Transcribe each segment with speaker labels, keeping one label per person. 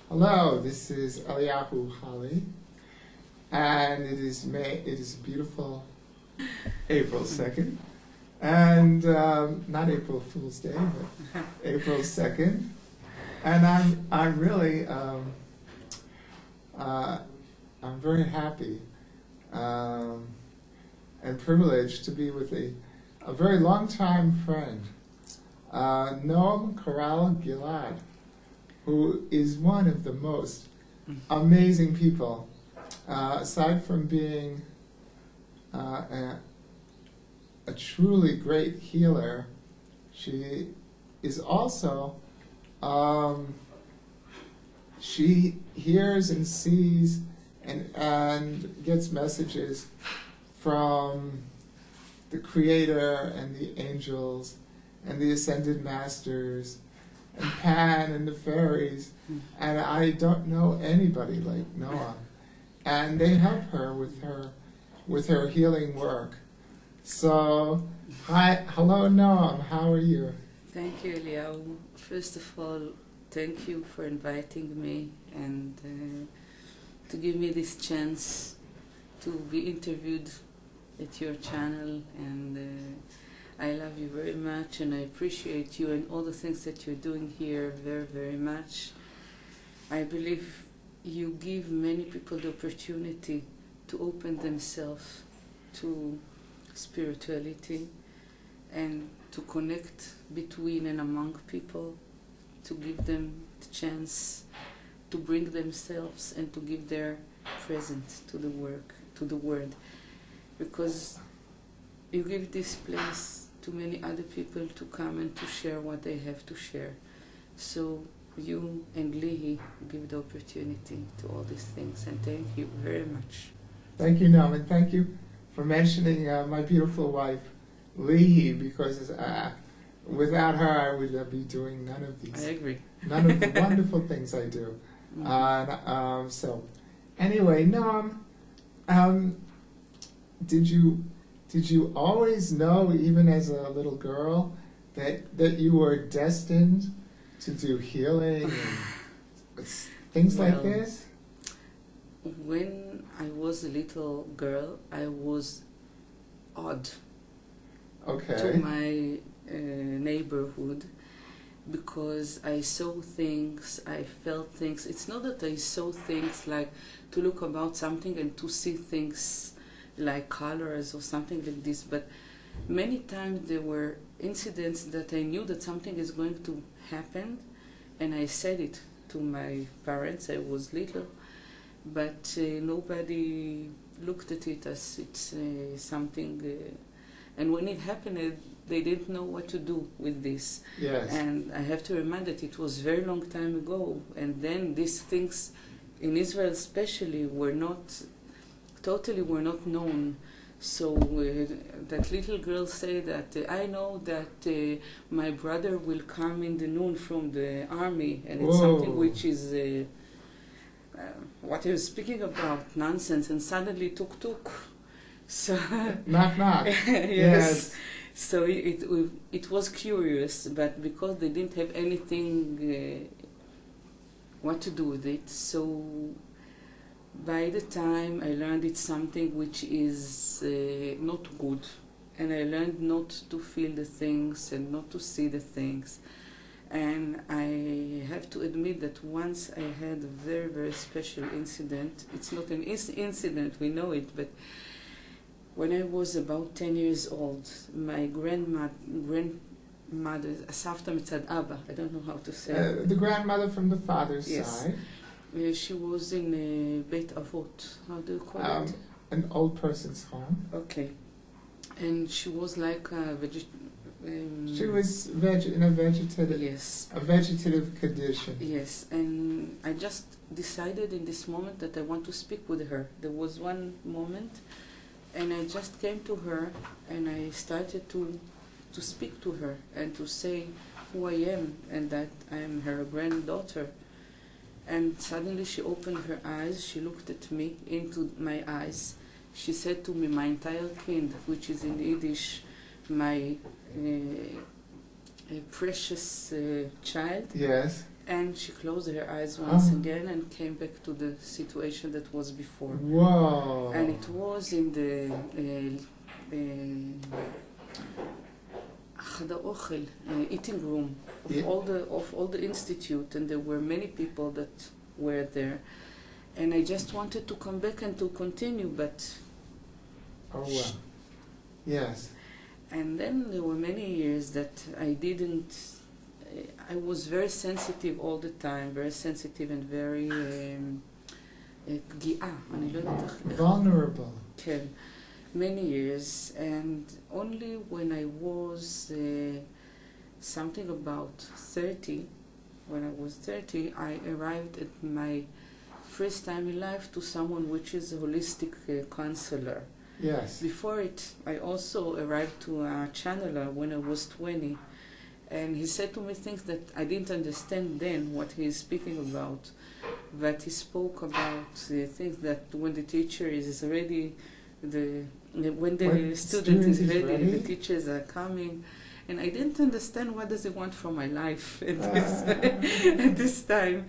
Speaker 1: Hello, this is Eliyahu Holly, and it is beautiful April 2nd, and not April Fool's Day, but April 2nd, and I'm really I'm very happy and privileged to be with a very long-time friend, Noam Gilad, who is one of the most amazing people. Aside from being a truly great healer, she is also, she hears and sees and gets messages from the Creator and the angels and the ascended masters and Pan and the fairies, and I don't know anybody like Noam, and they help her with her healing work. So, hello Noam, how are you?
Speaker 2: Thank you, Eliyahu. First of all, thank you for inviting me and to give me this chance to be interviewed at your channel, and I love you very much, and I appreciate you and all the things that you're doing here very, very much. I believe you give many people the opportunity to open themselves to spirituality and to connect between and among people, to give them the chance to bring themselves and to give their presence to the work, to the world, because you give this place to many other people to come and to share what they have to share. So you and Lihi give the opportunity to all these things, and thank you very much.
Speaker 1: Thank you, Noam, and thank you for mentioning my beautiful wife, Lihi, because without her I would be doing none of these.
Speaker 2: I agree.
Speaker 1: None of the wonderful things I do. So, anyway, Noam, did you always know, even as a little girl, that you were destined to do healing and things like this?
Speaker 2: When I was a little girl, I was odd to my neighborhood, because I saw things, I felt things. It's not that I saw things like to look about something and to see things like colors or something like this, but many times there were incidents that I knew that something is going to happen, and I said it to my parents. I was little, but nobody looked at it as it's something, and when it happened, they didn't know what to do with this.
Speaker 1: Yes.
Speaker 2: And I have to remind that it was a very long time ago, and then these things in Israel especially were not known. So that little girl said that I know that my brother will come in the noon from the army, and it's something which is what I was speaking about, nonsense, and suddenly tuk. So
Speaker 1: knock knock.
Speaker 2: yes. So it was curious, but because they didn't have anything what to do with it, so by the time I learned it's something which is not good, and I learned not to feel the things and not to see the things. And I have to admit that once I had a very, very special incident. It's not an incident, we know it, but when I was about 10 years old, my grandmother, Savta Mitzad Abba, I don't know how to say it.
Speaker 1: The grandmother from the father's side.
Speaker 2: She was in Beit Avot. How do you call it?
Speaker 1: An old person's home.
Speaker 2: Okay. And she was like a
Speaker 1: she was in a vegetative.
Speaker 2: Yes.
Speaker 1: A vegetative condition.
Speaker 2: Yes, and I just decided in this moment that I want to speak with her. There was one moment, and I just came to her and I started to speak to her and to say who I am and that I am her granddaughter. And suddenly she opened her eyes, she looked at me, into my eyes. She said to me, my entire kind, which is in Yiddish, my precious child.
Speaker 1: Yes.
Speaker 2: and she closed her eyes once again and came back to the situation that was before.
Speaker 1: Whoa!
Speaker 2: And it was in the חדר אוכל, eating room of all the institute, and there were many people that were there, and I just wanted to come back and to continue, but
Speaker 1: Oh wow! Yes.
Speaker 2: and then there were many years that I didn't. I was very sensitive all the time, very sensitive and very פגיעה, אני לא יודעת איך.
Speaker 1: Vulnerable.
Speaker 2: כן. Many years, and only when I was something about 30, when I was 30, I arrived at my first time in life to someone which is a holistic counselor.
Speaker 1: Yes.
Speaker 2: Before it, I also arrived to a channeler when I was 20, and he said to me things that I didn't understand then what he is speaking about, but he spoke about things that when the teacher is ready, when the student is ready, the teachers are coming, and I didn't understand what does he want from my life at this time.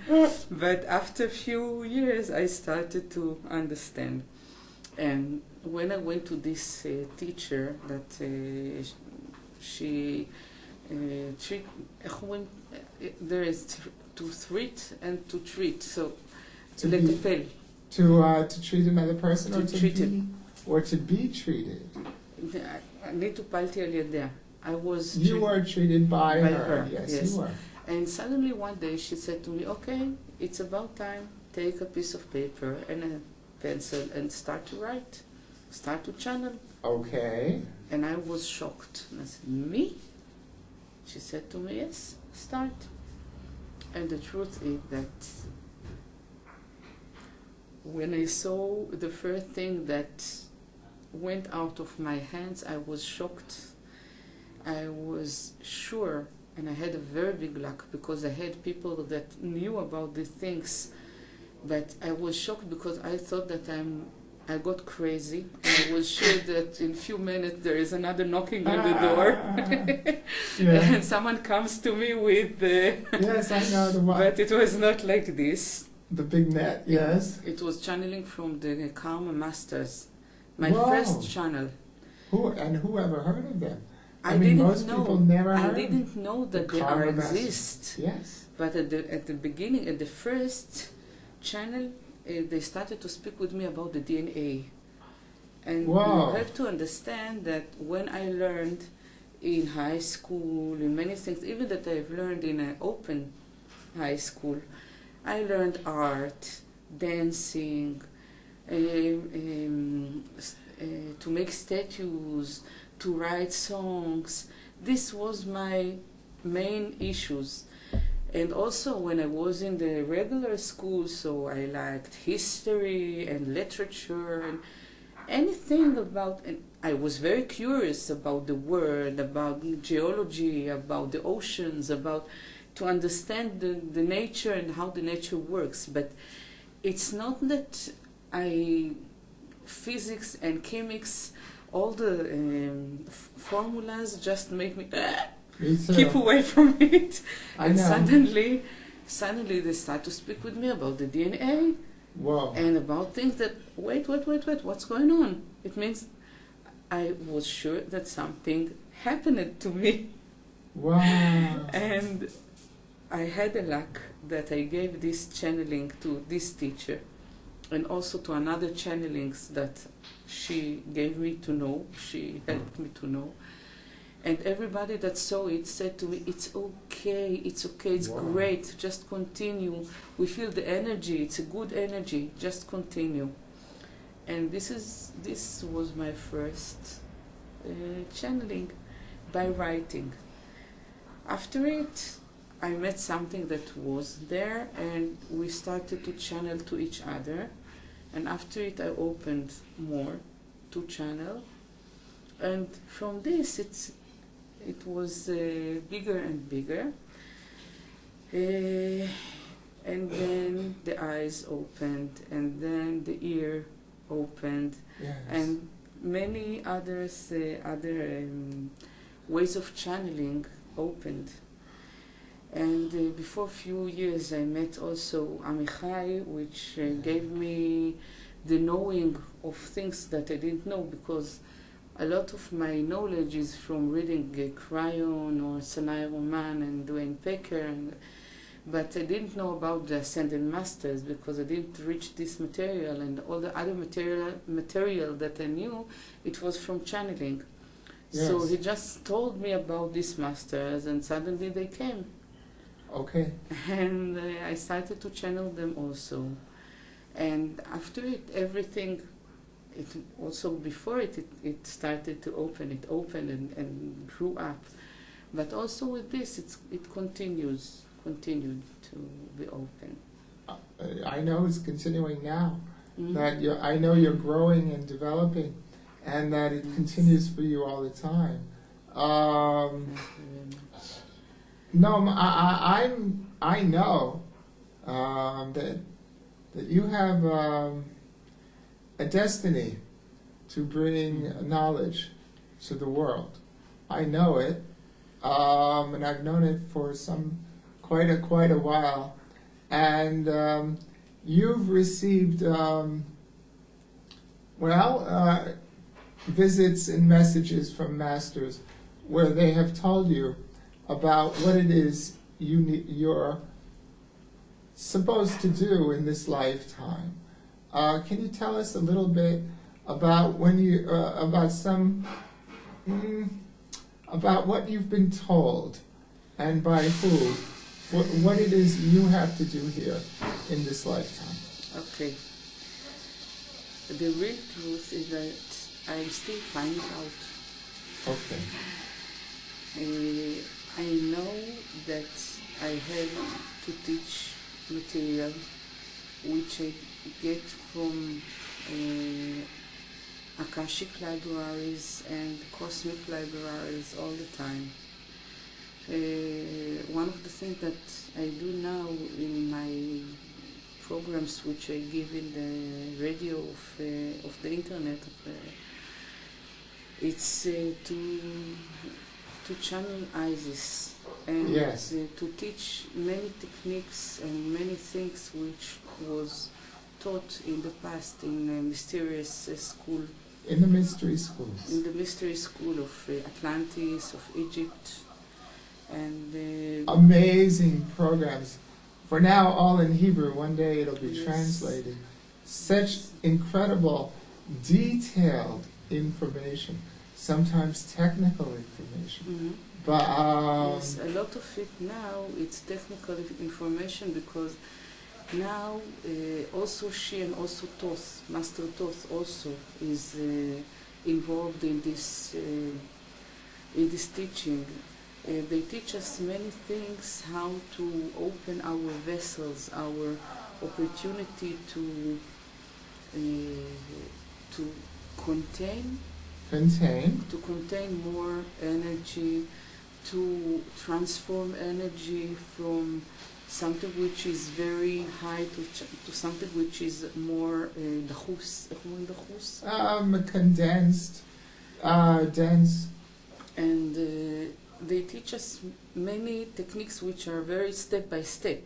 Speaker 2: But after a few years, I started to understand. And when I went to this teacher, that she there is to treat and to treat. So לטפל.
Speaker 1: To treat another person, or to be treated.
Speaker 2: אני טופלתי על ידיה.
Speaker 1: You were treated by her. Yes, you were.
Speaker 2: And suddenly one day she said to me, okay, it's about time, take a piece of paper and a pencil and start to write, start to channel.
Speaker 1: Okay.
Speaker 2: And I was shocked. And I said, me? She said to me, yes, start. And the truth is that when I saw the first thing that went out of my hands, I was shocked. I was sure, and I had a very big luck because I had people that knew about these things, but I was shocked because I thought that I got crazy, and I was sure that in a few minutes there is another knocking on the door, and someone comes to me with
Speaker 1: yes, I know the one.
Speaker 2: But it was not like this.
Speaker 1: The big net, yes.
Speaker 2: It was channeling from the Karma Masters. My first channel.
Speaker 1: Who ever heard of them?
Speaker 2: I mean,
Speaker 1: most people never heard.
Speaker 2: I didn't know that they exist.
Speaker 1: Yes.
Speaker 2: But at the beginning, at the first channel, they started to speak with me about the DNA. And you have to understand that when I learned in high school, in many things, even that I've learned in an open high school, I learned art, dancing, to make statues, to write songs. This was my main issues. And also when I was in the regular school, so I liked history and literature and anything about, and I was very curious about the world, about geology, about the oceans, about to understand the nature and how the nature works. But it's not that physics and chemics, all the formulas just make me keep away from it. And suddenly they start to speak with me about the DNA.
Speaker 1: Wow.
Speaker 2: And about things that, wait, what's going on? It means I was sure that something happened to me.
Speaker 1: Wow.
Speaker 2: And I had the luck that I gave this channeling to this teacher, and also to another channelings that she gave me to know, she helped me to know. And everybody that saw it said to me, it's okay, it's great, just continue. We feel the energy, it's a good energy, just continue. And this was my first channeling by writing. After it, I met something that was there, and we started to channel to each other. And after it, I opened more to channel. And from this, it was bigger and bigger. And then the eyes opened, and then the ear opened,
Speaker 1: yes.
Speaker 2: And many other ways of channeling opened. And before a few years I met also Amichai, which gave me the knowing of things that I didn't know, because a lot of my knowledge is from reading Cryon or Sanai Roman and Dwayne Pecker, but I didn't know about the Ascended Masters because I didn't reach this material, and all the other material that I knew, it was from channeling.
Speaker 1: Yes.
Speaker 2: So he just told me about these masters, and suddenly they came.
Speaker 1: Okay.
Speaker 2: And I started to channel them also. And after it, everything, it also before it started to open. It opened and grew up. But also with this, it continued to be open.
Speaker 1: I know it's continuing now.
Speaker 2: Mm.
Speaker 1: That I know you're growing and developing, and that it continues for you all the time.
Speaker 2: Thank you very much.
Speaker 1: No, I know that you have a destiny to bring knowledge to the world. I know it, and I've known it for quite a while. And you've received visits and messages from masters where they have told you about what it is you're supposed to do in this lifetime. Can you tell us a little bit about about what you've been told, and by who, what it is you have to do here in this lifetime?
Speaker 2: Okay. The real truth is that I'm still finding out.
Speaker 1: Okay.
Speaker 2: I know that I have to teach material which I get from Akashic libraries and cosmic libraries all the time. One of the things that I do now in my programs which I give in the radio of the internet, it's to channel Isis and
Speaker 1: Yes.
Speaker 2: to teach many techniques and many things which was taught in the past in a mysterious school.
Speaker 1: In the mystery schools.
Speaker 2: In the mystery school of Atlantis, of Egypt, and
Speaker 1: amazing programs. For now, all in Hebrew. One day it'll be
Speaker 2: Yes.
Speaker 1: translated. Such incredible, detailed information. Sometimes technical information.
Speaker 2: Mhm.
Speaker 1: But
Speaker 2: Yes, a lot of it now, it's technical information, because now also she and also Toth, Master Toth also is involved in this teaching. They teach us many things, how to open our vessels, our opportunity to contain more energy, to transform energy from something which is very high to something which is more dachus,
Speaker 1: condensed, dense.
Speaker 2: and they teach us many techniques which are very step by step.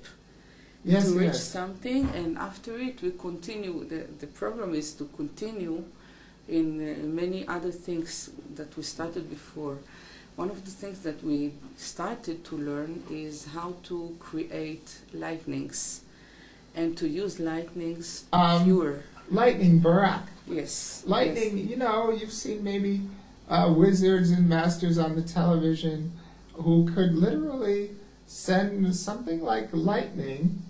Speaker 1: Yes,
Speaker 2: to reach
Speaker 1: yes.
Speaker 2: something, and after it we continue. The program is to continue in many other things that we started before. One of the things that we started to learn is how to create lightnings and to use lightnings to cure.
Speaker 1: Lightning, Barak.
Speaker 2: Yes.
Speaker 1: Lightning,
Speaker 2: yes.
Speaker 1: you know, you've seen maybe wizards and masters on the television who could literally send something like lightning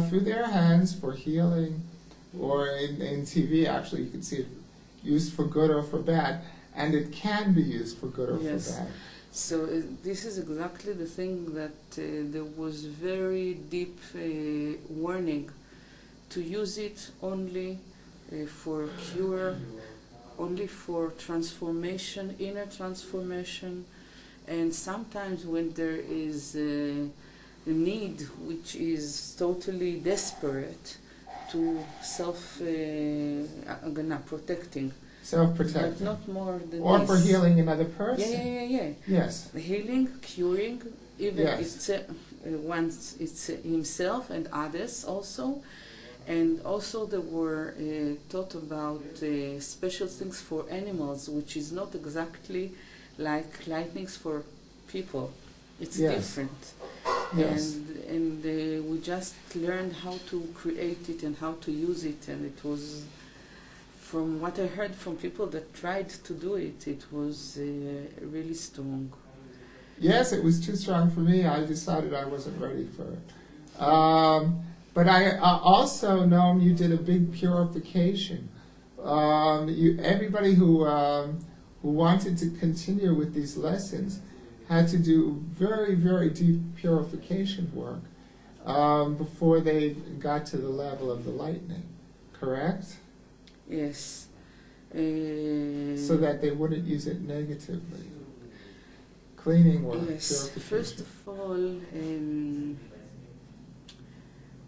Speaker 1: through their hands for healing, or in TV actually you can see it used for good or for bad, and it can be used for good or
Speaker 2: Yes.
Speaker 1: for bad.
Speaker 2: So this is exactly the thing that there was very deep warning to use it only for cure, only for transformation, inner transformation, and sometimes when there is a need which is totally desperate to protecting.
Speaker 1: Self-protecting.
Speaker 2: But not more than
Speaker 1: Or
Speaker 2: this.
Speaker 1: for healing another person.
Speaker 2: Yeah.
Speaker 1: Yes.
Speaker 2: Healing, curing, even
Speaker 1: Yes.
Speaker 2: once it's himself and others also. And also there were taught about special things for animals, which is not exactly like lightnings for people. It's
Speaker 1: Yes.
Speaker 2: different.
Speaker 1: Yes.
Speaker 2: And we just learned how to create it and how to use it, and it was, from what I heard from people that tried to do it, it was really strong.
Speaker 1: Yes, it was too strong for me. I decided I wasn't ready for it. But I also, Noam, you did a big purification. Everybody who wanted to continue with these lessons had to do very, very deep purification work before they got to the level of the lightning. Correct?
Speaker 2: Yes.
Speaker 1: So that they wouldn't use it negatively. Cleaning work,
Speaker 2: Yes.
Speaker 1: purification.
Speaker 2: First of all,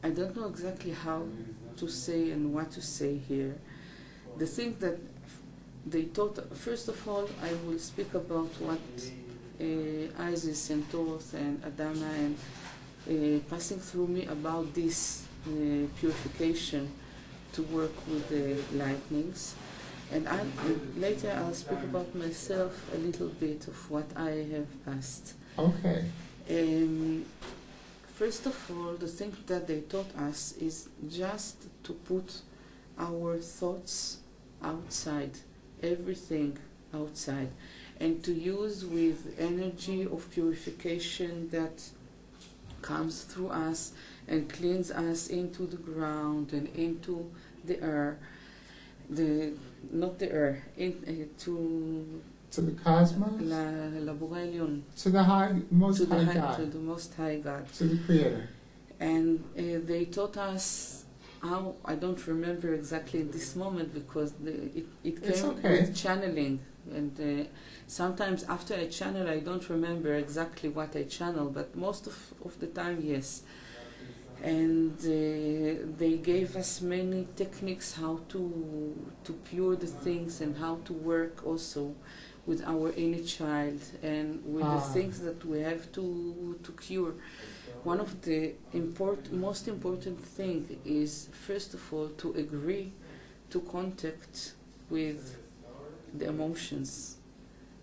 Speaker 2: I don't know exactly how to say and what to say here. The thing that they taught, first of all, I will speak about what Isis and Thoth and Adama and passing through me about this purification to work with the lightnings. And later I'll speak about myself a little bit of what I have passed.
Speaker 1: Okay.
Speaker 2: First of all, the thing that they taught us is just to put our thoughts outside, everything outside, and to use with energy of purification that comes through us and cleans us into the ground and into the air, not the air,
Speaker 1: to the cosmos, to the most high God,
Speaker 2: to the Most High God,
Speaker 1: to the Creator.
Speaker 2: And they taught us how, I don't remember exactly in this moment because it came with channeling, and sometimes after I channel I don't remember exactly what I channel, but most of the time yes. And they gave us many techniques how to pure the things and how to work also with our inner child and with the things that we have to cure. One of the most important thing is, first of all, to agree to contact with the emotions.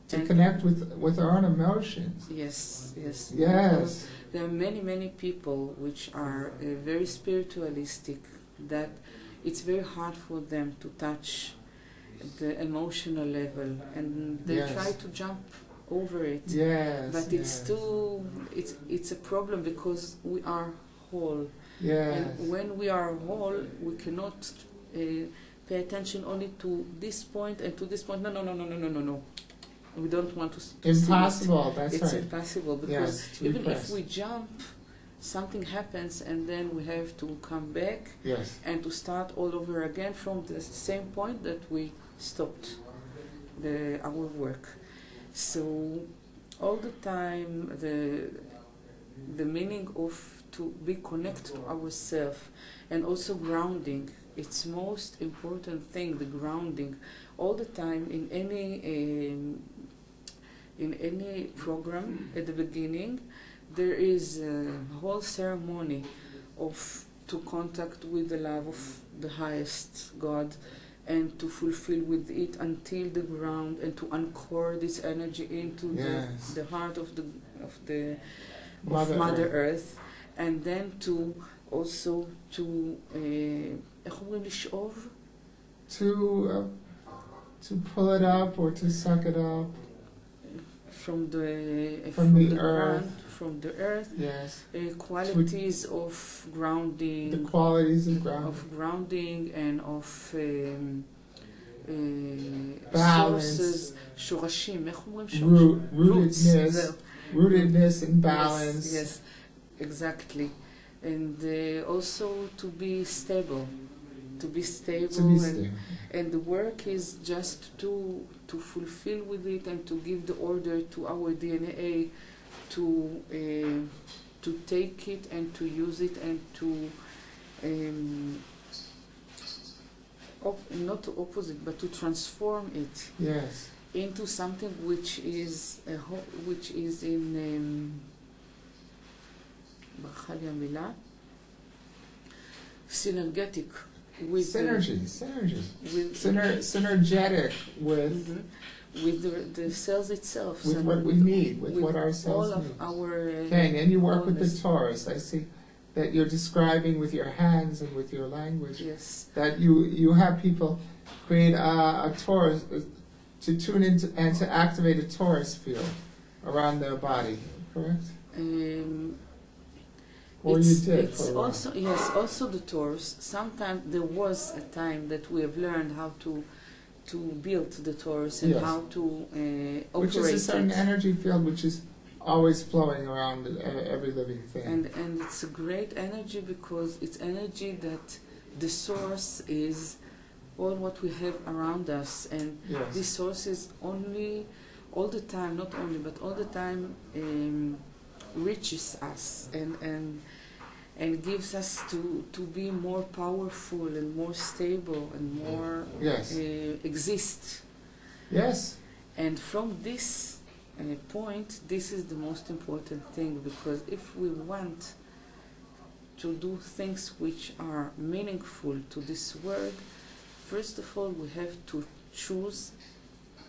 Speaker 1: To connect with our own emotions.
Speaker 2: Yes, yes.
Speaker 1: Yes.
Speaker 2: There are many people which are very spiritualistic, that it's very hard for them to touch the emotional level, and they try to jump over it.
Speaker 1: Yes.
Speaker 2: But it's a problem because we are whole.
Speaker 1: Yes.
Speaker 2: And when we are whole, we cannot pay attention only to this point and to this point. No. We don't want to
Speaker 1: impossible,
Speaker 2: see
Speaker 1: that's
Speaker 2: it's
Speaker 1: right.
Speaker 2: It's impossible because even if we jump, something happens and then we have to come back and to start all over again from the same point that we stopped our work. So all the time the meaning of to be connected to ourselves and also grounding, it's most important thing, the grounding. All the time in any program at the beginning there is a whole ceremony to contact with the love of the highest God and to fulfill with it until the ground and to anchor this energy into the heart of Mother Earth, and then to also to
Speaker 1: pull it up or to suck it up
Speaker 2: from the
Speaker 1: earth.
Speaker 2: From the earth,
Speaker 1: yes.
Speaker 2: Qualities of grounding.
Speaker 1: The qualities of
Speaker 2: grounding and of
Speaker 1: balance.
Speaker 2: sources, שורשים, איך אומרים
Speaker 1: rootedness, rootedness and balance.
Speaker 2: Yes, exactly. And also to be stable. And the work is just to fulfill with it and to give the order to our DNA to take it and to use it and to not to opposite but to transform it into something which is in ברכה לי המילה, synergetic with
Speaker 1: synergetic with
Speaker 2: the cells itself,
Speaker 1: with what we need, with what our cells
Speaker 2: all
Speaker 1: need.
Speaker 2: of our
Speaker 1: Okay, and you work with the
Speaker 2: wellness.
Speaker 1: Taurus. I see that you're describing with your hands and with your language.
Speaker 2: Yes.
Speaker 1: That you have people create a Taurus to tune into and to activate a Taurus field around their body. Correct? Or you did
Speaker 2: it's
Speaker 1: for a while.
Speaker 2: also, yes, also the Taurus. Sometimes there was a time that we have learned how to build the Taurus and
Speaker 1: Yes.
Speaker 2: how to operate
Speaker 1: Which is a certain
Speaker 2: it.
Speaker 1: energy field which is always flowing around every living thing.
Speaker 2: And it's a great energy because it's energy that the source is all what we have around us, and
Speaker 1: Yes.
Speaker 2: this source is only all the time, not only but all the time reaches us and gives us to be more powerful and more stable and more
Speaker 1: Yes.
Speaker 2: exist.
Speaker 1: Yes.
Speaker 2: And from this point, this is the most important thing, because if we want to do things which are meaningful to this world, first of all we have to choose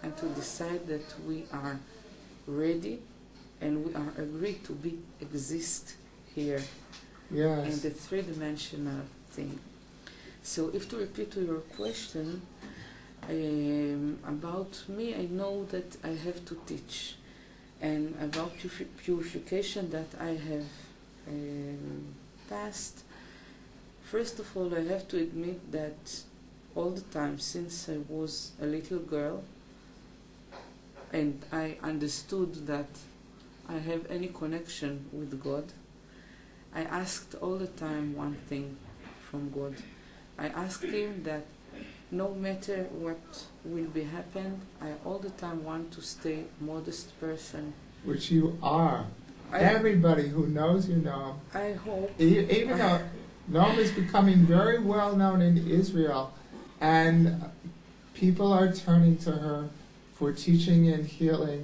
Speaker 2: and to decide that we are ready and we are agreed to exist here in
Speaker 1: Yes.
Speaker 2: the three-dimensional thing. So if to repeat to your question, about me, I know that I have to teach, and about purification that I have passed. First of all, I have to admit that all the time since I was a little girl, and I understood that I have any connection with God, I asked all the time one thing from God. I asked Him that no matter what will be happen, I all the time want to stay modest person.
Speaker 1: Which you are. Everybody who knows you know.
Speaker 2: I hope.
Speaker 1: Even though Noam is becoming very well known in Israel, and people are turning to her for teaching and healing,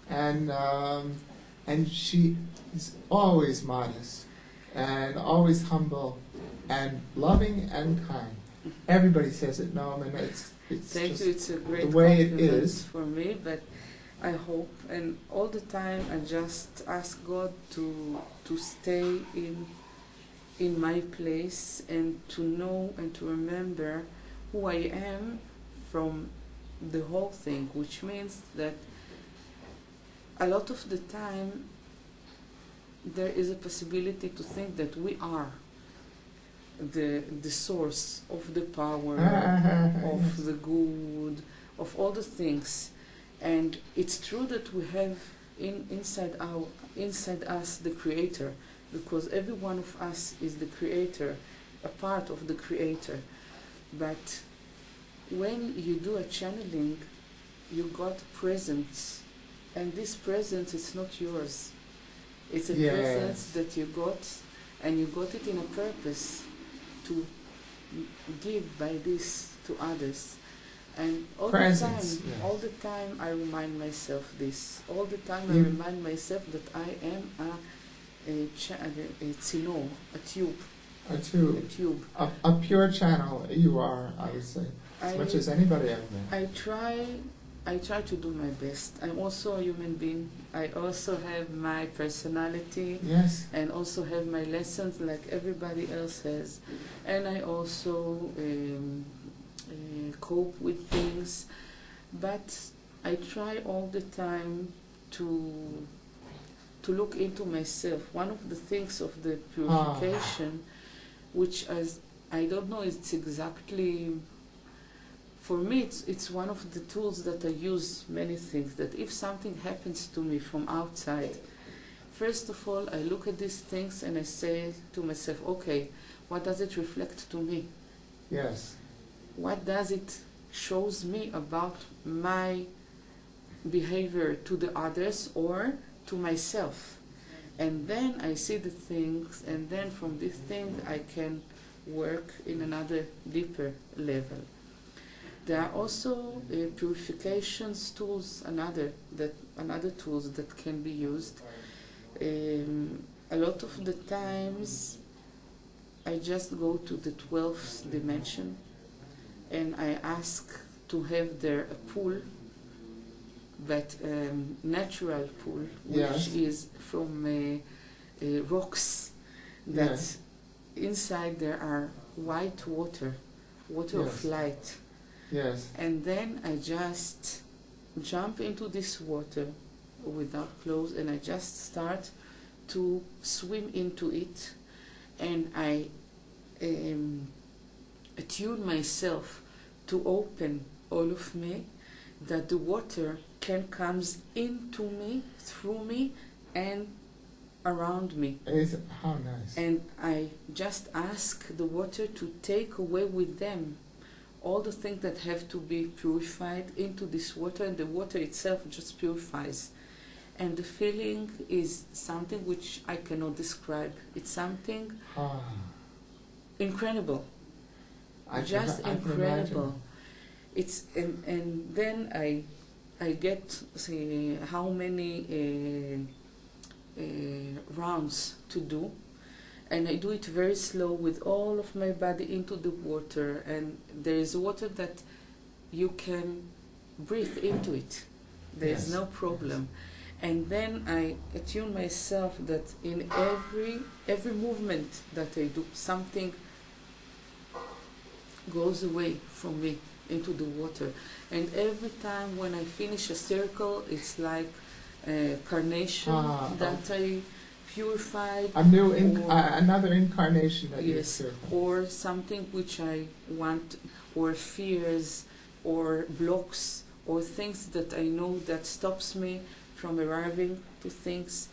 Speaker 1: and she is always modest and always humble and loving and kind. Everybody says it, Noam, and it's
Speaker 2: Thank
Speaker 1: just
Speaker 2: you. It's a great
Speaker 1: the way it
Speaker 2: compliment
Speaker 1: is
Speaker 2: for me, but I hope, and all the time I just ask God to stay in my place and to know and to remember who I am from the whole thing, which means that a lot of the time there is a possibility to think that we are the source of the power, of the good, of all the things. And it's true that we have inside us the Creator, because every one of us is the Creator, a part of the Creator. But when you do a channeling, you got presence, and this presence is not yours. It's a presence that you got, and you got it in a purpose to give by this to others. And all the time I remind myself this. All the time I remind myself that I am a tzino, a tube.
Speaker 1: A pure channel you are, I would say, as much as anybody out there.
Speaker 2: I try to do my best. I'm also a human being. I also have my personality.
Speaker 1: Yes.
Speaker 2: And also have my lessons like everybody else has. And I also cope with things. But I try all the time to look into myself. One of the things of the purification, which I don't know, it's exactly, for me it's one of the tools that I use many things, that if something happens to me from outside, first of all I look at these things and I say to myself, okay, what does it reflect to me?
Speaker 1: Yes.
Speaker 2: What does it shows me about my behavior to the others or to myself? And then I see the things, and then from this thing I can work in another deeper level. There are also purifications tools, another tools that can be used. a lot of the times I just go to the 12th dimension and I ask to have there a pool, but natural pool, which is from rocks, that inside there are white water of light.
Speaker 1: Yes.
Speaker 2: And then I just jump into this water without clothes and I just start to swim into it, and I attune myself to open all of me, that the water can comes into me, through me, and around me.
Speaker 1: How nice.
Speaker 2: And I just ask the water to take away with them all the things that have to be purified into this water, and the water itself just purifies. And the feeling is something which I cannot describe. It's something incredible. Just incredible. It's and then I get how many rounds to do, and I do it very slow with all of my body into the water, and there is water that you can breathe into it. There is no problem. And then I attune myself that in every movement that I do, something goes away from me into the water. And every time when I finish a circle, it's like a carnation that I purified.
Speaker 1: Another incarnation that you serve.
Speaker 2: Or something which I want, or fears, or blocks, or things that I know that stops me from arriving to things.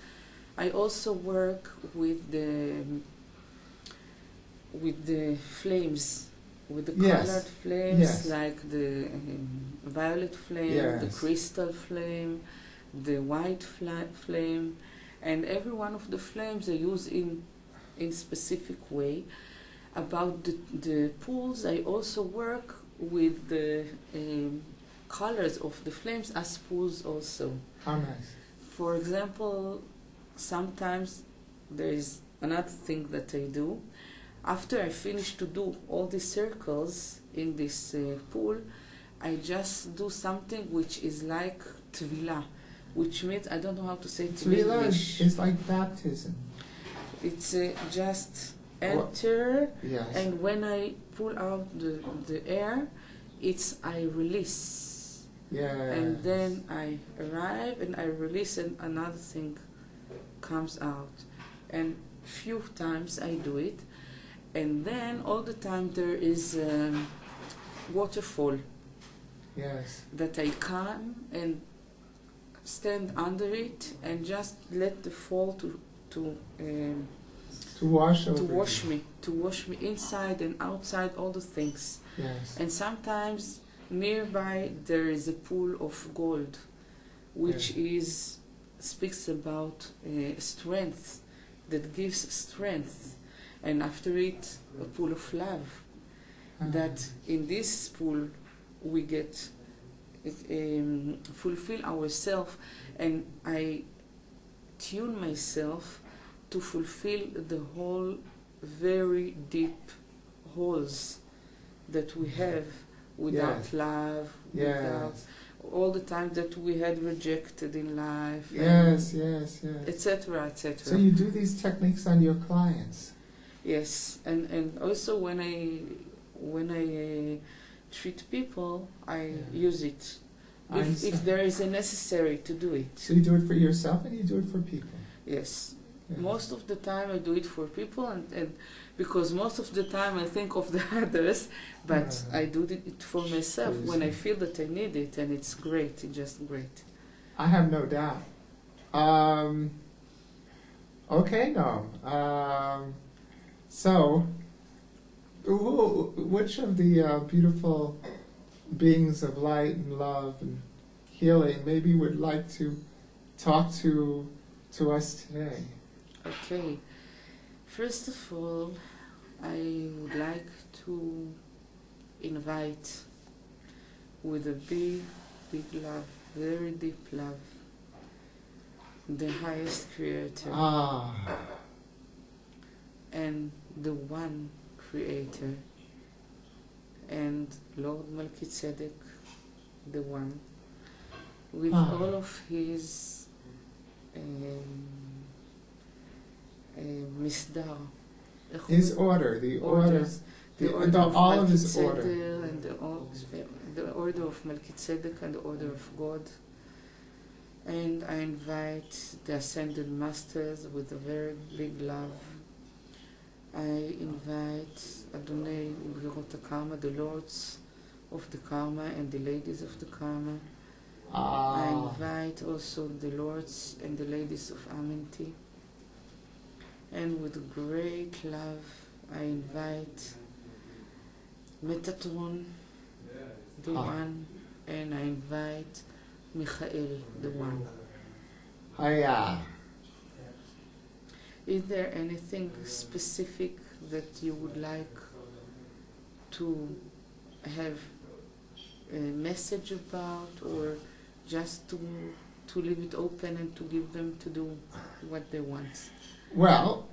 Speaker 2: I also work with the flames, with the colored flames, like the violet flame, the crystal flame, the white flame, and every one of the flames I use in specific way. About the pools, I also work with the colors of the flames as pools also.
Speaker 1: How nice.
Speaker 2: For example, sometimes there is another thing that I do. After I finish to do all these circles in this pool, I just do something which is like tvila, which means, I don't know how to say it in English.
Speaker 1: Tvila is like baptism.
Speaker 2: It's just enter, and when I pull out the air, I release. And then I arrive and I release, and another thing comes out. And few times I do it, and then all the time there is waterfall. That I come and stand under it and just let the fall to wash me inside and outside, all the things. And sometimes nearby there is a pool of gold, which speaks about strength, that gives strength, and after it a pool of love. That in this pool we get fulfill ourselves, and I tune myself to fulfill the whole very deep holes that we have without love, without all the time that we had rejected in life, etc., etc.
Speaker 1: So you do these techniques on your clients?
Speaker 2: Yes, and also when I treat people, I use it if there is a necessary to do it.
Speaker 1: So you do it for yourself and you do it for people?
Speaker 2: Yes. Most of the time I do it for people, and because most of the time I think of the others, but I do it for myself when I feel that I need it, and it's great. It's just great.
Speaker 1: I have no doubt. Okay, Noam. So, which of the beautiful beings of light and love and healing maybe would like to talk to us today?
Speaker 2: Okay. First of all, I would like to invite, with a big, big love, very deep love, the highest creator. and the one Creator, and Lord Melchizedek, the one, with all of his misdar.
Speaker 1: His order, the order,
Speaker 2: the order of
Speaker 1: all of his order.
Speaker 2: And the order of Melchizedek and the order of God. And I invite the Ascended Masters with a very big love. I invite Adonai Ugvirot Karma, the Lords of the Karma and the Ladies of the Karma. I invite also the Lords and the Ladies of Amity. And with great love, I invite Metatron, the one, and I invite Michael, the one.
Speaker 1: Hiya.
Speaker 2: Is there anything specific that you would like to have a message about, or just to leave it open and to give them to do what they want?
Speaker 1: Well,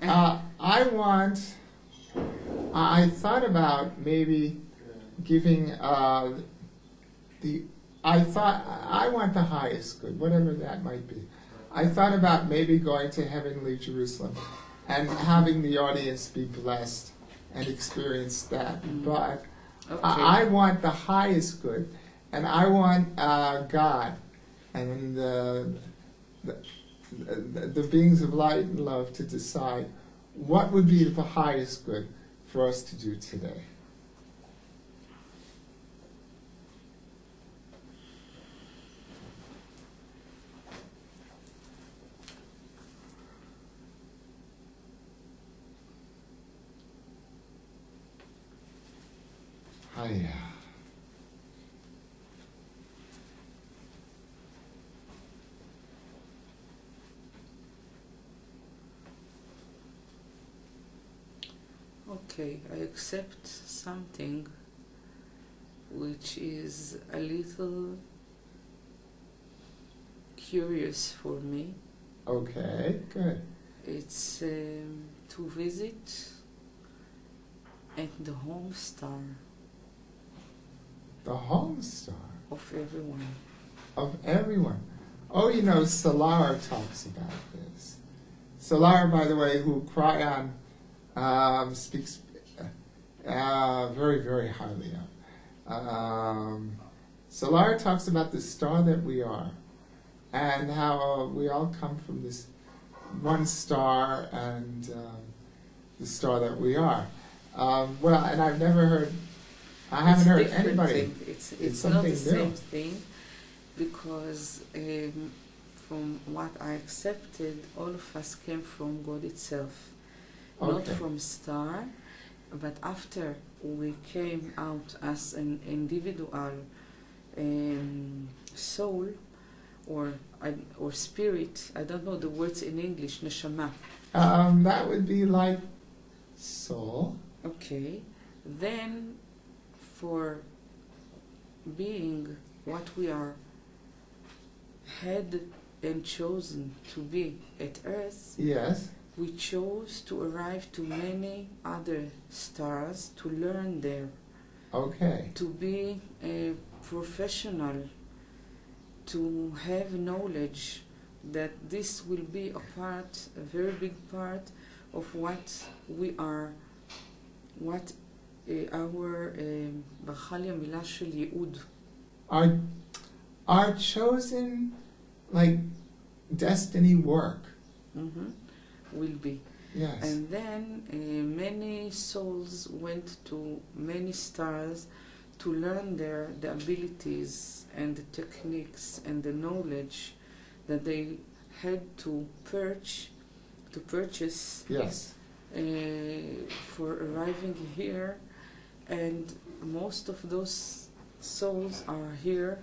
Speaker 1: I thought about maybe giving I want the highest good, whatever that might be. I thought about maybe going to heavenly Jerusalem and having the audience be blessed and experience that. But
Speaker 2: Okay.
Speaker 1: I want the highest good, and I want God and the beings of light and love to decide what would be the highest good for us to do today. Hiya.
Speaker 2: Okay, I accept something which is a little curious for me.
Speaker 1: Okay, good.
Speaker 2: It's to visit at the home star
Speaker 1: The home star
Speaker 2: of everyone.
Speaker 1: of everyone. Oh, you know, Solar talks about this. Solar, by the way, who Cryon speaks very, very highly of. Solar talks about the star that we are, and how we all come from this one star, and the star that we are. Well, and I've never heard, I haven't heard anybody.
Speaker 2: Thing. It's not
Speaker 1: something
Speaker 2: the
Speaker 1: new.
Speaker 2: same thing, because from what I accepted, all of us came from God itself, not
Speaker 1: Okay.
Speaker 2: from star. But after we came out as an individual soul or spirit, I don't know the words in English, neshama.
Speaker 1: That would be like soul.
Speaker 2: Okay, then for being what we are, had and chosen to be at Earth,
Speaker 1: Yes.
Speaker 2: we chose to arrive to many other stars to learn there,
Speaker 1: Okay.
Speaker 2: to be a professional, to have knowledge that this will be a very big part of what we are, what our בחליה מילה של ייעוד.
Speaker 1: Our chosen, like, destiny work.
Speaker 2: Will be.
Speaker 1: Yes.
Speaker 2: And then many souls went to many stars to learn the abilities and the techniques and the knowledge that they had to purchase
Speaker 1: Yes.
Speaker 2: for arriving here. And most of those souls are here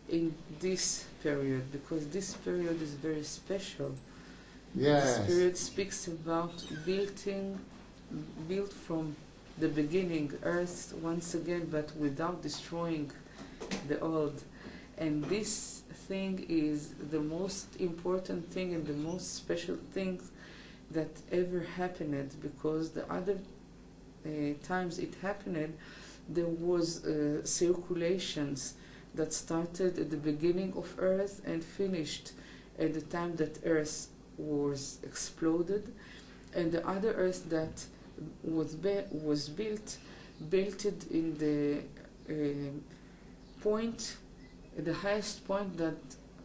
Speaker 2: in this period, because this period is very special.
Speaker 1: Yes.
Speaker 2: The Spirit speaks about built from the beginning, earth once again, but without destroying the old. And this thing is the most important thing and the most special thing that ever happened, because the other times it happened, there was circulations that started at the beginning of Earth and finished at the time that Earth was exploded, and the other Earth that was built it in the point, the highest point that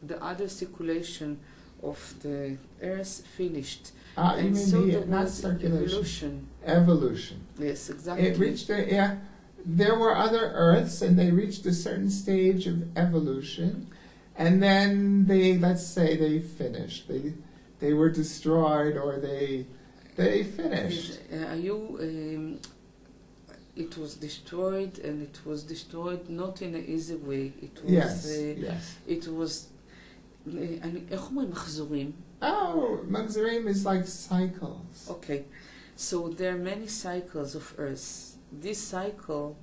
Speaker 2: the other circulation of the Earth finished.
Speaker 1: You
Speaker 2: And
Speaker 1: mean
Speaker 2: so
Speaker 1: the,
Speaker 2: there
Speaker 1: not
Speaker 2: was
Speaker 1: circulation,
Speaker 2: evolution.
Speaker 1: evolution.
Speaker 2: Yes, exactly.
Speaker 1: It reached there were other Earths, and they reached a certain stage of evolution, and then let's say they finished. They were destroyed, or they finished.
Speaker 2: It was destroyed, and it was destroyed not in an easy way. It was,
Speaker 1: Yes.
Speaker 2: It was, איך אומרים מחזורים?
Speaker 1: Oh, Magzarim is like cycles.
Speaker 2: Okay, so there are many cycles of Earth. This cycle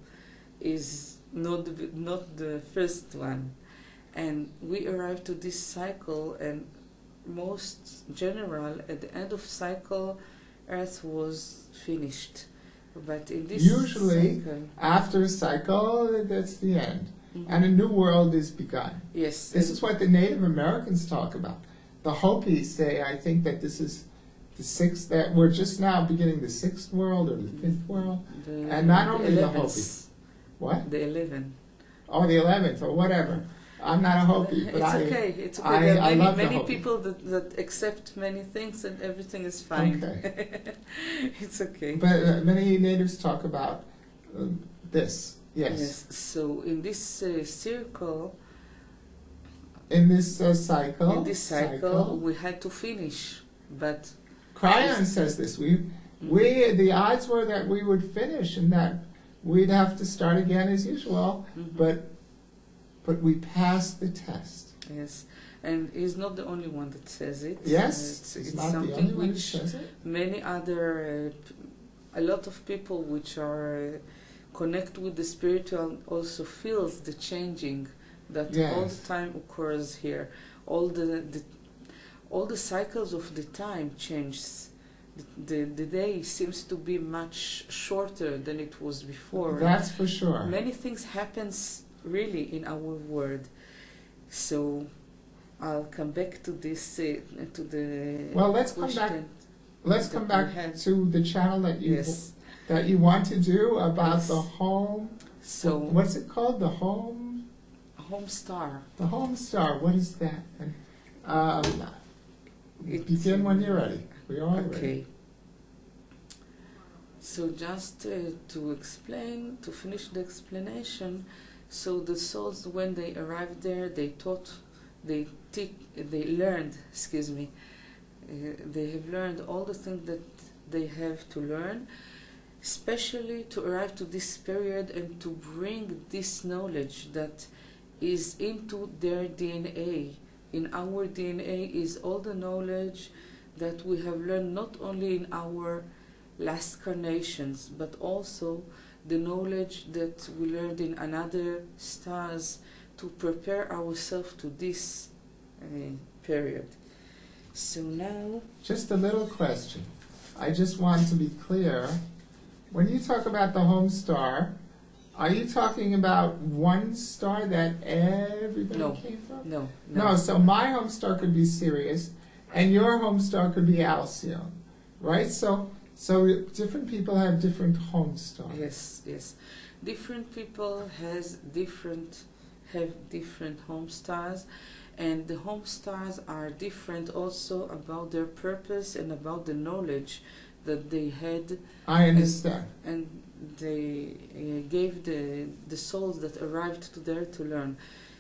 Speaker 2: is not the first one, and we arrive to this cycle, and most general, at the end of cycle, Earth was finished. But in this
Speaker 1: Usually,
Speaker 2: cycle,
Speaker 1: after a cycle, that's the end,
Speaker 2: mhm,
Speaker 1: and a new world is begun.
Speaker 2: yes,
Speaker 1: This is what the Native Americans talk about. The Hopis say, I think, that this is the sixth, that we're just now beginning the sixth world or the fifth world. And not only the Hopis. What?
Speaker 2: The 11.
Speaker 1: Oh, the 11th, or whatever. I'm not a Hopi, but
Speaker 2: It's okay. It's okay. There are
Speaker 1: I love the
Speaker 2: many
Speaker 1: Hopi.
Speaker 2: people that accept many things, and everything is fine.
Speaker 1: Okay.
Speaker 2: It's okay.
Speaker 1: But many natives talk about this. Yes.
Speaker 2: So in this circle,
Speaker 1: In this cycle,
Speaker 2: we had to finish, but
Speaker 1: Cryon says this. The odds were that we would finish and that we'd have to start again as usual,
Speaker 2: mhm,
Speaker 1: but we passed the test.
Speaker 2: yes, and he's not the only one that says it.
Speaker 1: Yes,
Speaker 2: it's
Speaker 1: not the
Speaker 2: something
Speaker 1: only one that
Speaker 2: which
Speaker 1: says it.
Speaker 2: many other, a lot of people which are connect with the spiritual also feels the changing that all the
Speaker 1: Yes.
Speaker 2: time occurs here. All the cycles of the time changes. The day seems to be much shorter than it was before.
Speaker 1: That's for sure.
Speaker 2: Many things happens really in our world. So I'll come back to this to the
Speaker 1: Well, let's come back.
Speaker 2: question.
Speaker 1: Let's
Speaker 2: that
Speaker 1: come
Speaker 2: we
Speaker 1: back
Speaker 2: had.
Speaker 1: to the channel that you
Speaker 2: Yes.
Speaker 1: want to do about
Speaker 2: Yes.
Speaker 1: the home.
Speaker 2: So
Speaker 1: What's it called? The home
Speaker 2: star.
Speaker 1: star. What is that? And, begin when you're ready. We're all ready.
Speaker 2: Okay. So just to explain, to finish the explanation, so the souls, when they arrived there, they learned, they have learned all the things that they have to learn, especially to arrive to this period and to bring this knowledge that is into their DNA. In our DNA is all the knowledge that we have learned not only in our last carnations, but also the knowledge that we learned in another stars to prepare ourselves to this period. So now,
Speaker 1: Just a little question. I just want to be clear. When you talk about the home star, are you talking about one star that everybody
Speaker 2: No.
Speaker 1: came from?
Speaker 2: no.
Speaker 1: So my home star could be Sirius, and your home star could be Alcyone, right? So different people have different home stars.
Speaker 2: Yes. Different people have different home stars, and the home stars are different also about their purpose and about the knowledge that they had.
Speaker 1: I understand.
Speaker 2: And they gave the souls that arrived to there to learn.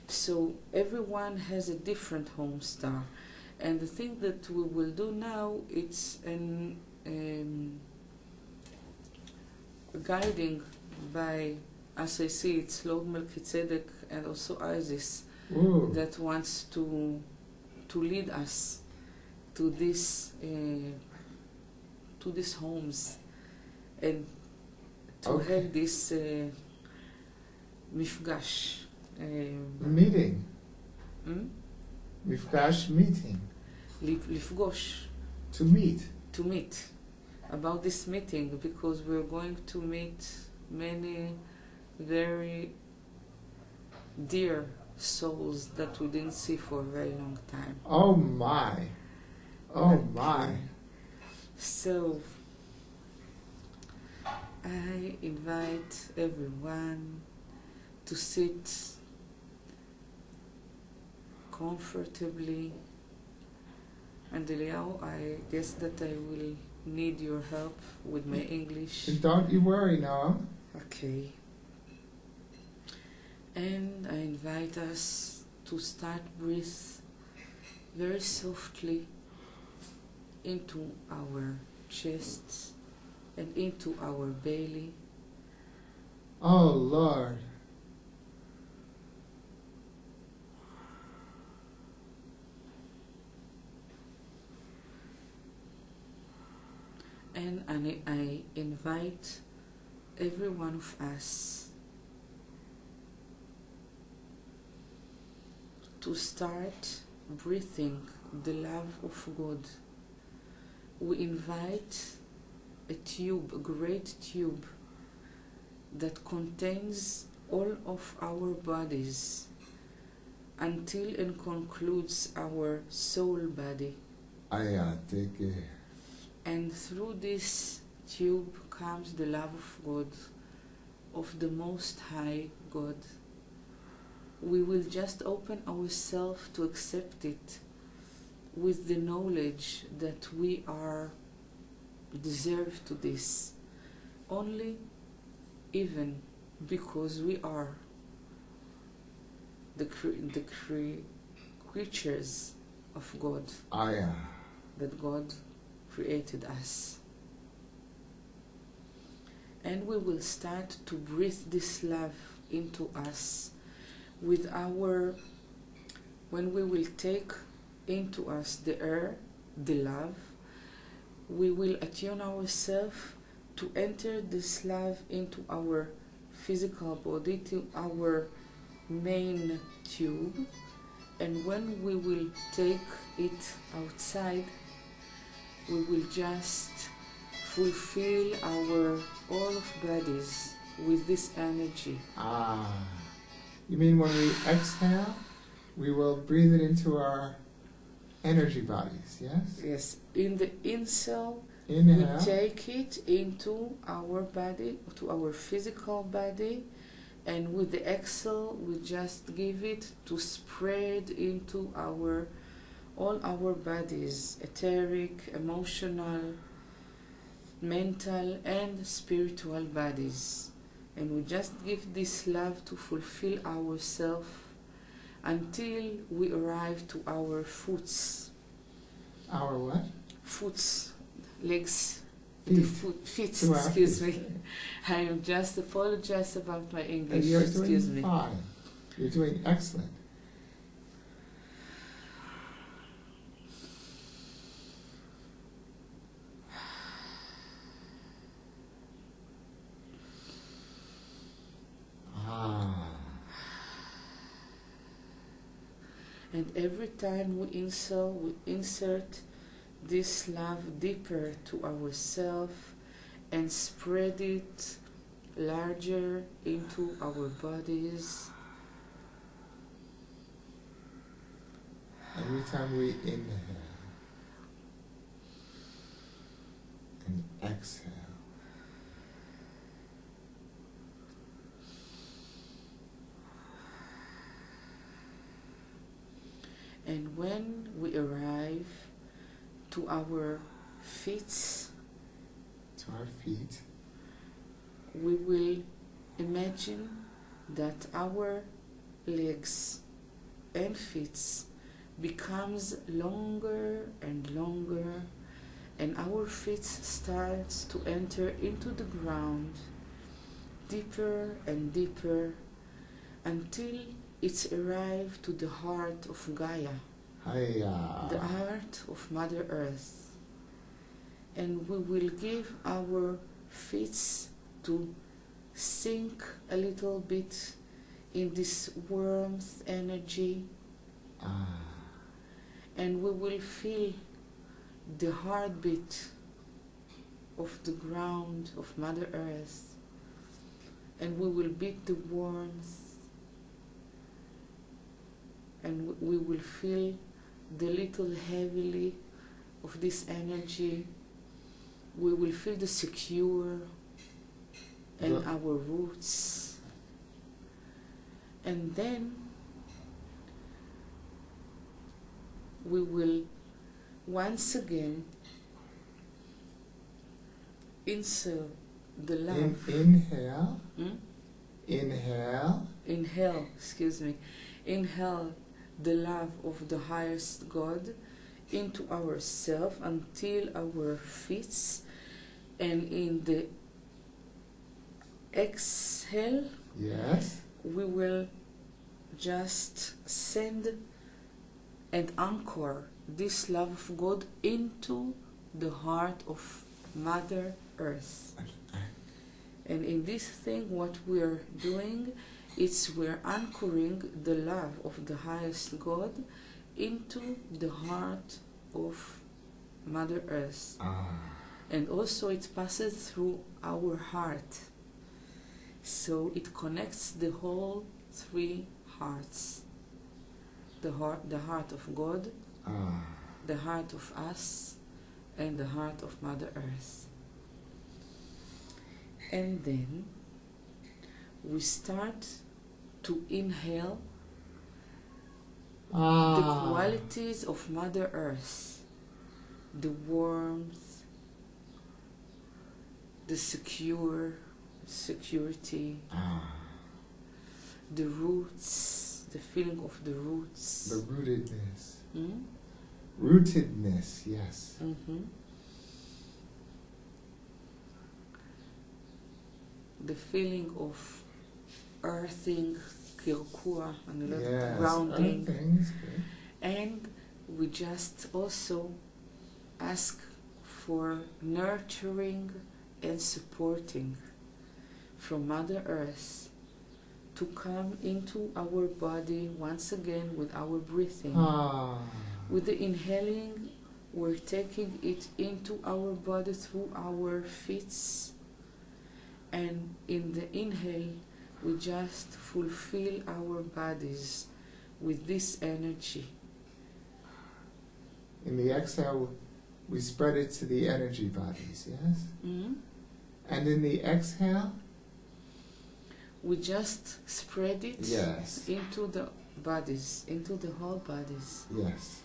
Speaker 2: So everyone has a different home star, and the thing that we will do now, it's an guiding by, as I see, it's Lord Melchizedek and also Isis
Speaker 1: Ooh.
Speaker 2: that wants to lead us to these homes and to
Speaker 1: Okay.
Speaker 2: have this mifgash.
Speaker 1: Meeting.
Speaker 2: Hmm?
Speaker 1: Mifgash meeting.
Speaker 2: לפגוש.
Speaker 1: To meet.
Speaker 2: to meet, about this meeting, because we're going to meet many very dear souls that we didn't see for a very long time.
Speaker 1: Oh my. Oh my.
Speaker 2: So I invite everyone to sit comfortably. And Eliyahu, I guess that I will need your help with my English.
Speaker 1: Don't you worry, Noam.
Speaker 2: Okay. And I invite us to start breathe very softly into our chests and into our belly.
Speaker 1: Oh Lord.
Speaker 2: And I invite every one of us to start breathing the love of God. We invite a tube, a great tube that contains all of our bodies until it concludes our soul body.
Speaker 1: Take it.
Speaker 2: And through this tube comes the love of God, of the Most High God. We will just open ourselves to accept it with the knowledge that we are deserve to this, only even because we are the creatures of God, that God created us. And we will start to breathe this love into us with our, when we will take into us the air, the love, we will attune ourselves to enter this love into our physical body, to our main tube. And when we will take it outside, we will just fulfill our all of bodies with this energy.
Speaker 1: You mean when we exhale, we will breathe it into our energy bodies, yes?
Speaker 2: Yes. In the inhale,
Speaker 1: Inhale.
Speaker 2: we take it into our body, to our physical body, and with the exhale, we just give it to spread into all our bodies, etheric, emotional, mental, and spiritual bodies. And we just give this love to fulfill ourselves until we arrive to our foots.
Speaker 1: Our what?
Speaker 2: Foots, legs,
Speaker 1: Feet.
Speaker 2: excuse me. I am just apologize about my English,
Speaker 1: You're
Speaker 2: excuse
Speaker 1: doing
Speaker 2: me.
Speaker 1: fine. You're doing excellent.
Speaker 2: And every time we inhale, we insert this love deeper to ourselves and spread it larger into our bodies.
Speaker 1: Every time we inhale and exhale,
Speaker 2: and when we arrive to our feet, we will imagine that our legs and feet becomes longer and longer, and our feet starts to enter into the ground deeper and deeper until it's arrived to the heart of Gaia, the heart of Mother Earth. And we will give our feet to sink a little bit in this warmth energy, and we will feel the heartbeat of the ground of Mother Earth, and we will beat the warmth, and we will feel the little heavily of this energy. We will feel the secure and our roots, and then we will once again insert the love.
Speaker 1: Inhale.
Speaker 2: Hmm?
Speaker 1: Inhale.
Speaker 2: Inhale, excuse me. Inhale the love of the highest God into ourselves until our feet, and in the exhale,
Speaker 1: Yes.
Speaker 2: we will just send and anchor this love of God into the heart of Mother Earth. And in this thing, what we are doing is we're anchoring the love of the highest God into the heart of Mother Earth. And also it passes through our heart. So it connects the whole three hearts. The heart of God, the heart of us, and the heart of Mother Earth. And then we start to inhale the qualities of Mother Earth, the warmth, the security, the roots, the feeling of the roots.
Speaker 1: The rootedness.
Speaker 2: Hmm?
Speaker 1: Rootedness, yes.
Speaker 2: Mm-hmm. The feeling of earthing, kirkua, and a lot of grounding.
Speaker 1: Earthing's good.
Speaker 2: And we just also ask for nurturing and supporting from Mother Earth to come into our body once again with our breathing. With the inhaling, we're taking it into our body through our feet, and in the inhale, we just fulfill our bodies with this energy.
Speaker 1: In the exhale, we spread it to the energy bodies, yes?
Speaker 2: Mm-hmm.
Speaker 1: And in the exhale,
Speaker 2: we just spread it
Speaker 1: yes,
Speaker 2: into the bodies, into the whole bodies.
Speaker 1: Yes.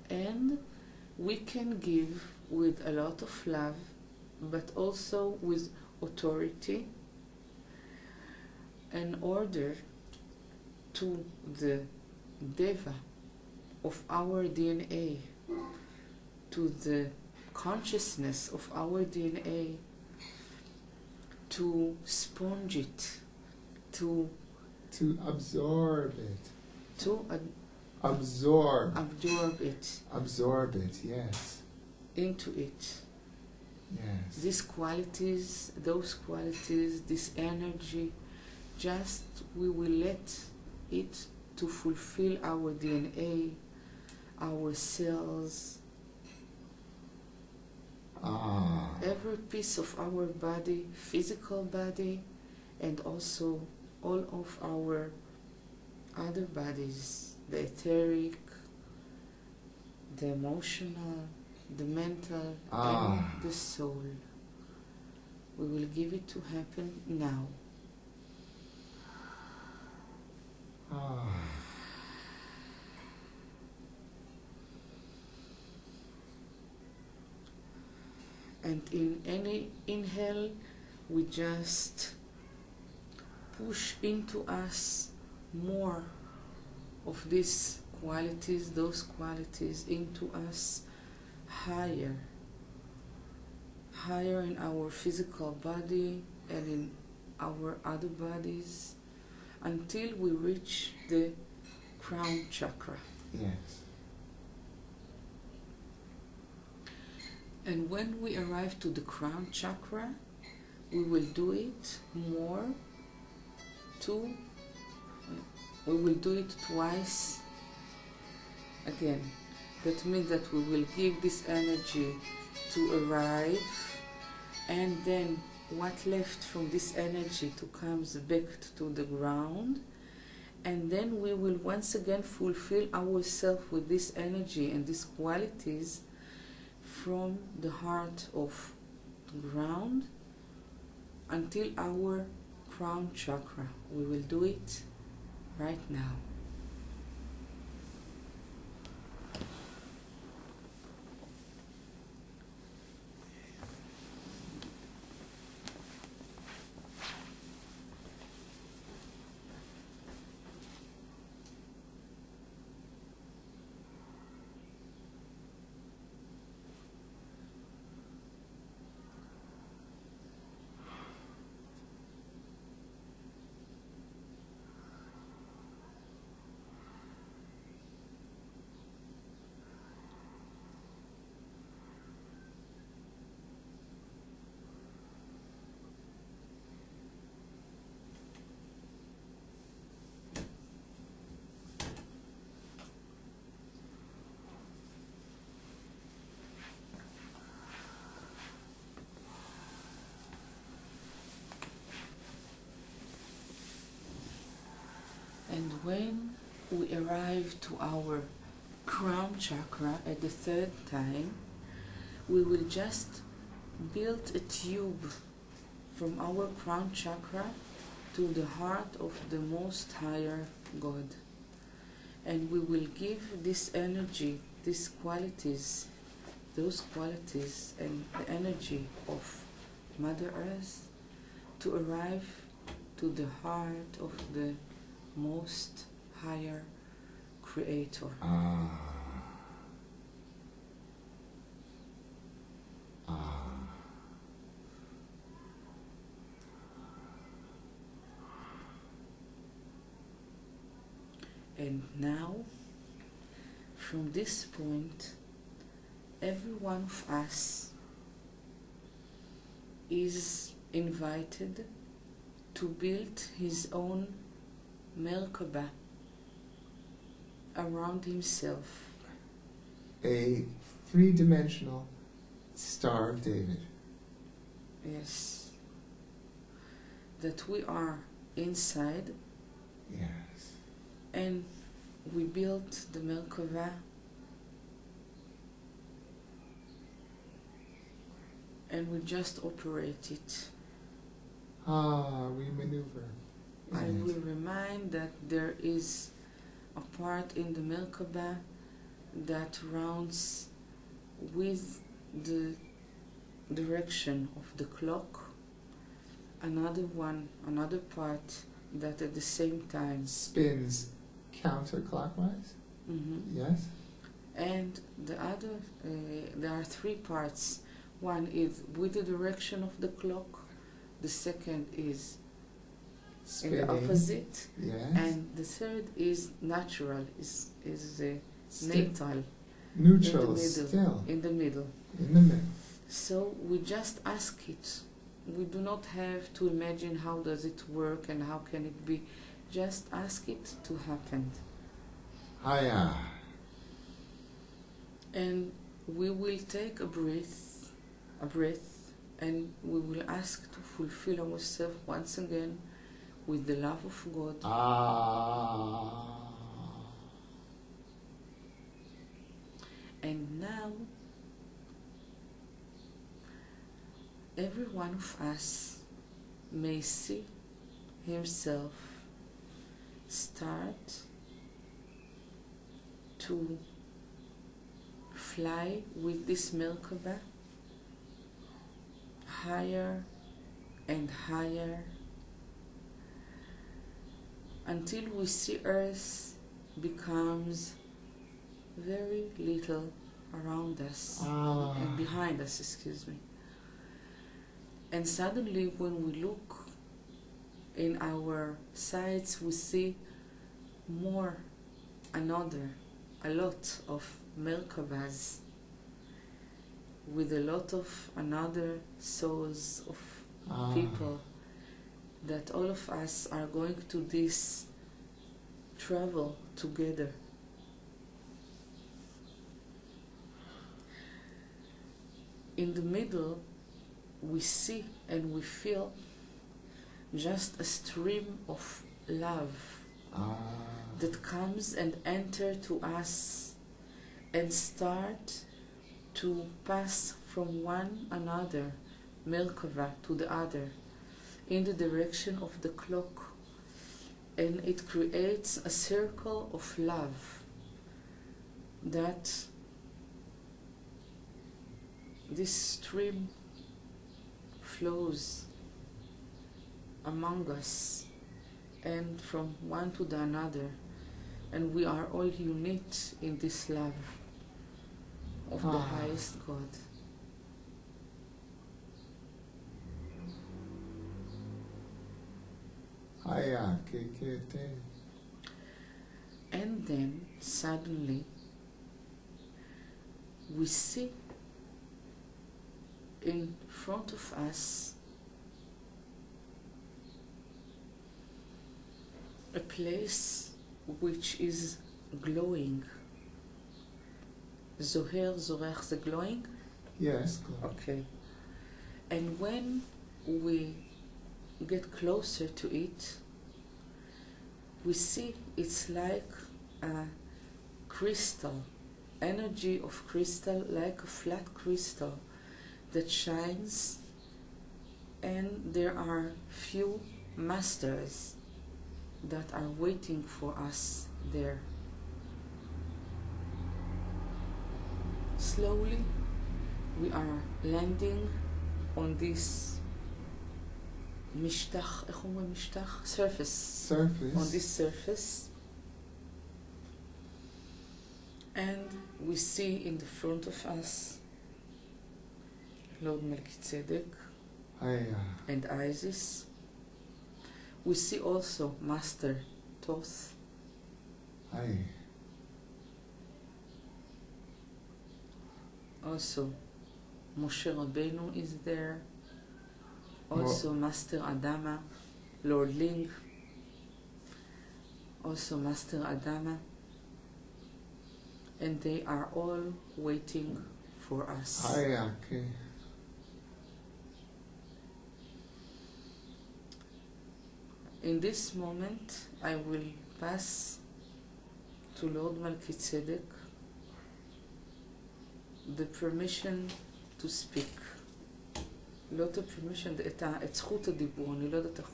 Speaker 2: And we can give with a lot of love, but also with authority, in order to the Deva of our DNA, to the consciousness of our DNA, to sponge it, to
Speaker 1: absorb it.
Speaker 2: To
Speaker 1: absorb it, yes.
Speaker 2: Into it.
Speaker 1: Yes.
Speaker 2: These qualities, those qualities, this energy, just we will let it to fulfill our DNA, our cells, every piece of our body, physical body, and also all of our other bodies, the etheric, the emotional, the mental, and the soul. We will give it to happen now. And in any inhale, we just push into us more of these qualities, those qualities into us higher in our physical body and in our other bodies until we reach the crown chakra.
Speaker 1: Yes.
Speaker 2: And when we arrive to the crown chakra, we will do it we will do it twice again. That means that we will give this energy to arrive, and then what left from this energy to comes back to the ground, and then we will once again fulfill ourselves with this energy and these qualities from the heart of the ground until our crown chakra. We will do it right now. And when we arrive to our crown chakra at the third time, we will just build a tube from our crown chakra to the heart of the Most Higher God. And we will give this energy, these qualities, those qualities and the energy of Mother Earth to arrive to the heart of the Most Higher Creator. And now, from this point, every one of us is invited to build his own Merkaba around himself.
Speaker 1: A three-dimensional Star of David.
Speaker 2: Yes. That we are inside.
Speaker 1: Yes.
Speaker 2: And we built the Merkava and we just operate it.
Speaker 1: We maneuver.
Speaker 2: I will remind that there is a part in the Merkaba that rounds with the direction of the clock, another part that at the same time
Speaker 1: spins counterclockwise. Yes.
Speaker 2: And the other, there are three parts. One is with the direction of the clock. The second is spinning in the opposite.
Speaker 1: Yes.
Speaker 2: And the third is natural, is natal.
Speaker 1: Neutral,
Speaker 2: in the middle.
Speaker 1: In the middle.
Speaker 2: So we just ask it. We do not have to imagine how does it work and how can it be. Just ask it to happen.
Speaker 1: Hiya.
Speaker 2: And we will take a breath, and we will ask to fulfill ourselves once again with the love of God. And now, every one of us may see himself start to fly with this Merkaba higher and higher until we see Earth becomes very little around us and behind us, excuse me. And suddenly when we look in our sides, we see a lot of Merkabas with a lot of another souls of people, that all of us are going to this travel together. in the middle we see and we feel just a stream of love that comes and enter to us and start to pass from one another, Merkava, to the other, in the direction of the clock, and it creates a circle of love that this stream flows among us and from one to the another, and we are all unite in this love of the highest God. And then suddenly we see in front of us a place which is glowing. Zoher, zorech, the glowing?
Speaker 1: Yes, glowing.
Speaker 2: Okay. And when we get closer to it, we see it's like a crystal, energy of crystal, like a flat crystal that shines, and there are few masters that are waiting for us there. Slowly we are landing on this mishtach, surface. On this surface, and we see in the front of us Lord Melchizedek and Isis. We see also Master Thoth. Also Moshe Rabbeinu is there. Also Master Adama, Lord Ling. Also Master Adama. And they are all waiting for us. In this moment, I will pass to Lord Melchizedek the permission to speak. לא את permission, את זכות הדיבור, אני לא יודעת איך...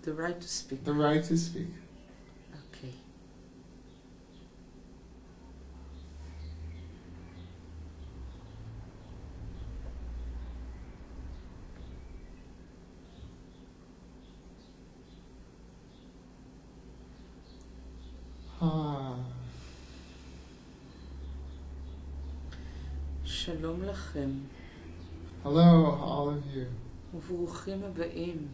Speaker 2: The right to speak.
Speaker 1: The right to speak.
Speaker 2: Okay. שלום לכם.
Speaker 1: Hello, all of you.
Speaker 2: וברוכים הבאים.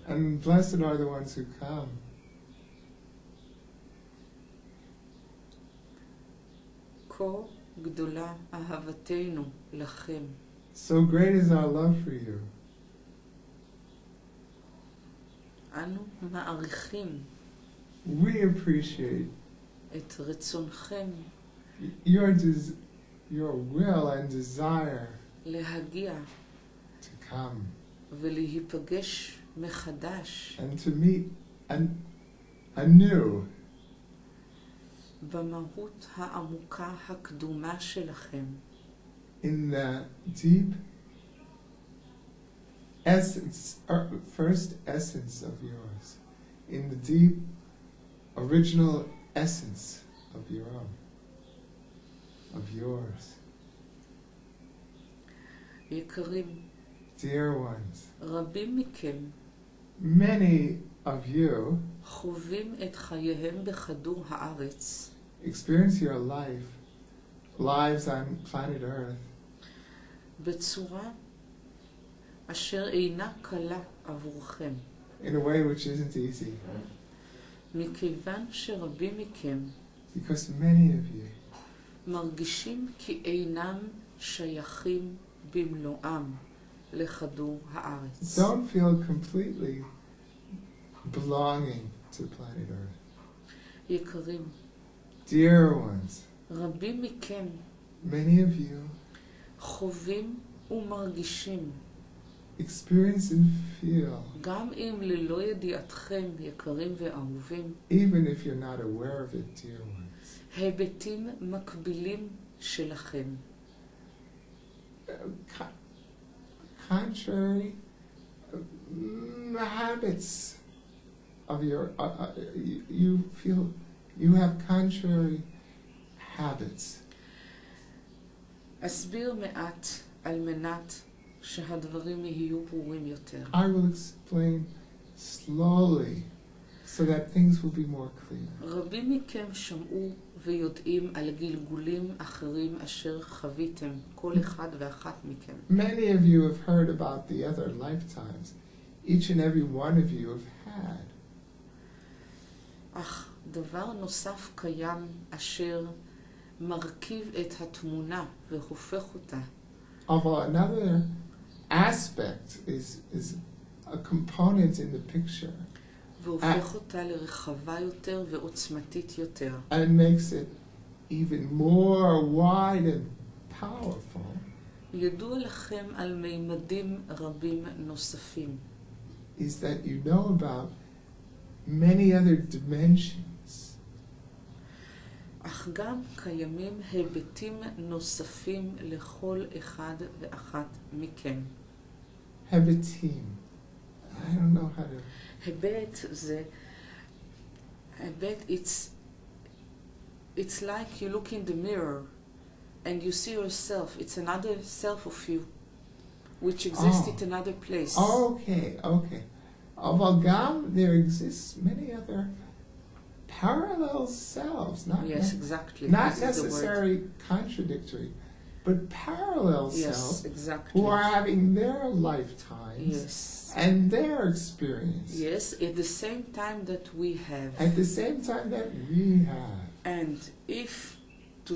Speaker 1: And blessed are the ones who come.
Speaker 2: כה גדולה אהבתנו לכם.
Speaker 1: So great is our love for you.
Speaker 2: אנו מעריכים
Speaker 1: We appreciate
Speaker 2: את רצונכם
Speaker 1: your will and desire
Speaker 2: להגיע
Speaker 1: to come
Speaker 2: ולהיפגש מחדש
Speaker 1: and to meet anew
Speaker 2: במהות העמוקה הקדומה שלכם.
Speaker 1: In the deep essence, or first essence of yours, in the deep original essence of your own, of yours.
Speaker 2: יקרים,
Speaker 1: Dear ones,
Speaker 2: רבים מכם
Speaker 1: many of you
Speaker 2: חווים את חייהם בכדור הארץ
Speaker 1: experience your lives on planet Earth
Speaker 2: בצורה אשר אינה קלה עבורכם.
Speaker 1: in a way which isn't easy.
Speaker 2: מכיוון שרבים מכם
Speaker 1: Because many of you
Speaker 2: מרגישים כי אינם שייכים במלואם לכדור הארץ.
Speaker 1: don't feel completely belonging to planet Earth.
Speaker 2: יקרים,
Speaker 1: Dear ones,
Speaker 2: רבים מכם
Speaker 1: many of you
Speaker 2: חווים ומרגישים.
Speaker 1: experience and feel,
Speaker 2: גם אם ללא ידיעתכם, יקרים ואהובים,
Speaker 1: even if you're not aware of it, dear ones.
Speaker 2: היבטים מקבילים שלכם.
Speaker 1: Contrary habits of your, you feel you have contrary habits.
Speaker 2: אסביר מעט על מנת שהדברים יהיו ברורים יותר.
Speaker 1: I will explain slowly so that things will be more clear.
Speaker 2: רבים מכם שמעו ויודעים על גלגולים אחרים אשר חוויתם, כל אחד ואחת מכם.
Speaker 1: Many of you have heard about the other lifetimes each and every one of you have had.
Speaker 2: אך דבר נוסף קיים אשר מרכיב את התמונה והופך אותה.
Speaker 1: Although another aspect is a component in the picture.
Speaker 2: והופך אותה לרחבה יותר ועוצמתית יותר.
Speaker 1: And makes it even more wide and powerful.
Speaker 2: ידוע לכם על מימדים רבים נוספים.
Speaker 1: Is that you know about many other dimensions.
Speaker 2: אך גם קיימים היבטים נוספים לכל אחד ואחת מכם.
Speaker 1: Hibitim. I don't know how to...
Speaker 2: היבט זה... היבט, it's like you look in the mirror and you see yourself. It's another self of you, which exists in another place.
Speaker 1: Okay. Although Gam, there exists many other parallel selves.
Speaker 2: Yes, exactly.
Speaker 1: Not necessarily contradictory, but parallel selves
Speaker 2: exactly.
Speaker 1: who are having their lifetimes and their experience.
Speaker 2: Yes, at the same time that we have.
Speaker 1: At the same time that we have.
Speaker 2: And if to...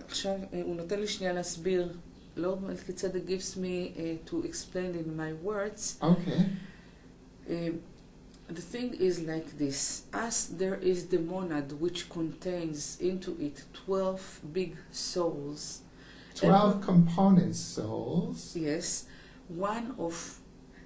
Speaker 2: עכשיו הוא נותן לי שנייה להסביר. Lord Melchizedek gives me to explain in my words.
Speaker 1: Okay.
Speaker 2: The thing is like this. As there is the monad which contains into it 12 big souls.
Speaker 1: 12 component souls.
Speaker 2: Yes.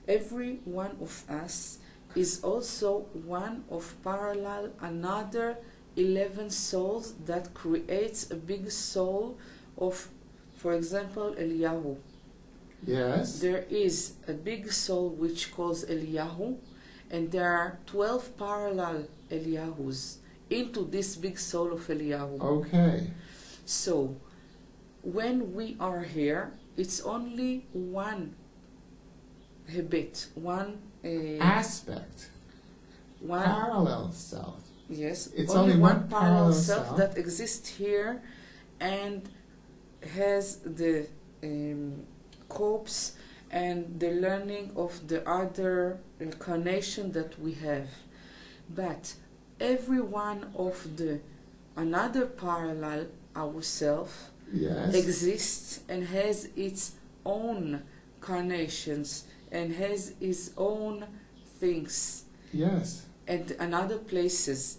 Speaker 2: Every one of us is also one of parallel another 11 souls that creates a big soul of, for example, Eliyahu.
Speaker 1: Yes.
Speaker 2: There is a big soul which calls Eliyahu, and there are 12 parallel Eliyahus into this big soul of Eliyahu.
Speaker 1: Okay.
Speaker 2: So, when we are here, it's only one hebit, one
Speaker 1: aspect,
Speaker 2: one
Speaker 1: parallel self.
Speaker 2: Yes,
Speaker 1: it's only one parallel self
Speaker 2: that exists here and has the corpse and the learning of the other incarnation that we have. But every one of the another parallel ourself exists and has its own carnations and has its own things.
Speaker 1: Yes.
Speaker 2: And another places.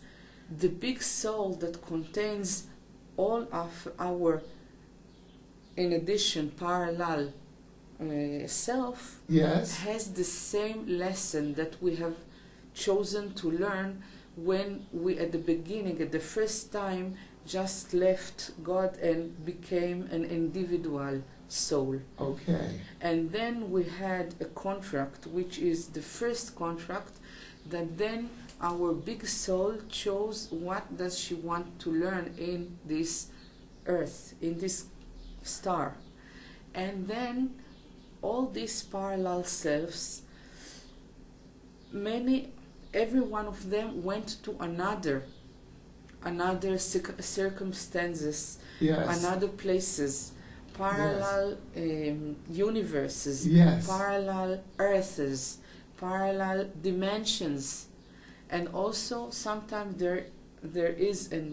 Speaker 2: The big soul that contains all of our, in addition, parallel self has the same lesson that we have chosen to learn when we at the beginning, at the first time, just left God and became an individual soul.
Speaker 1: Okay.
Speaker 2: And then we had a contract, which is the first contract, that then our big soul chose what does she want to learn in this earth, in this star. And then all these parallel selves, every one of them went to another circumstances, another places, parallel universes, parallel earths, parallel dimensions. And also sometimes there is a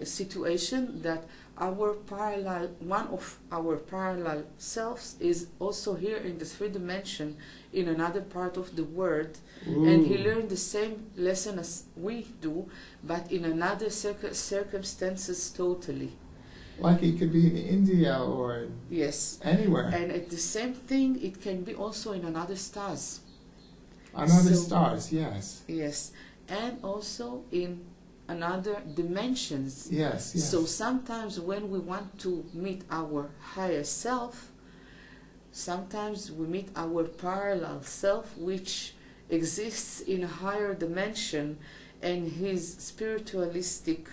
Speaker 2: situation that one of our parallel selves is also here in the third dimension in another part of the world. Ooh. And he learned the same lesson as we do, but in another circumstances totally.
Speaker 1: Like it could be in India or
Speaker 2: Yes.
Speaker 1: anywhere.
Speaker 2: And at the same thing, it can be also in another stars.
Speaker 1: Another
Speaker 2: So-
Speaker 1: stars, yes.
Speaker 2: Yes. And also in another dimensions.
Speaker 1: Yes, yes.
Speaker 2: So sometimes when we want to meet our higher self, sometimes we meet our parallel self, which exists in a higher dimension, and his spiritualistic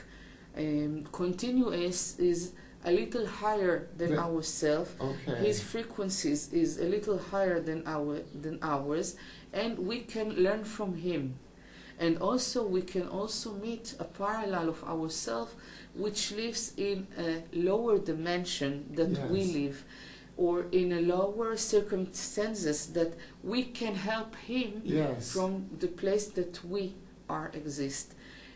Speaker 2: continuous is a little higher than
Speaker 1: The-
Speaker 2: ourself.
Speaker 1: Okay.
Speaker 2: His frequencies is a little higher than ours, and we can learn from him. And also we can also meet a parallel of ourselves which lives in a lower dimension that we
Speaker 1: Yes.
Speaker 2: live, or in a lower circumstances that we can help him
Speaker 1: Yes.
Speaker 2: from the place that we are exist.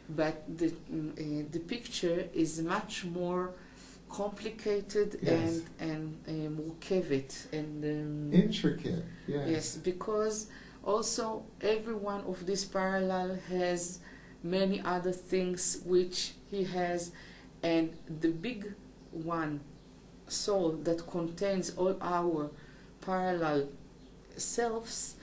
Speaker 2: But the picture is much more complicated
Speaker 1: Yes.
Speaker 2: and מורכבת and
Speaker 1: Intricate, yes.
Speaker 2: yes, because also every one of these parallel has many other things which he has, and the big one soul that contains all our parallel selves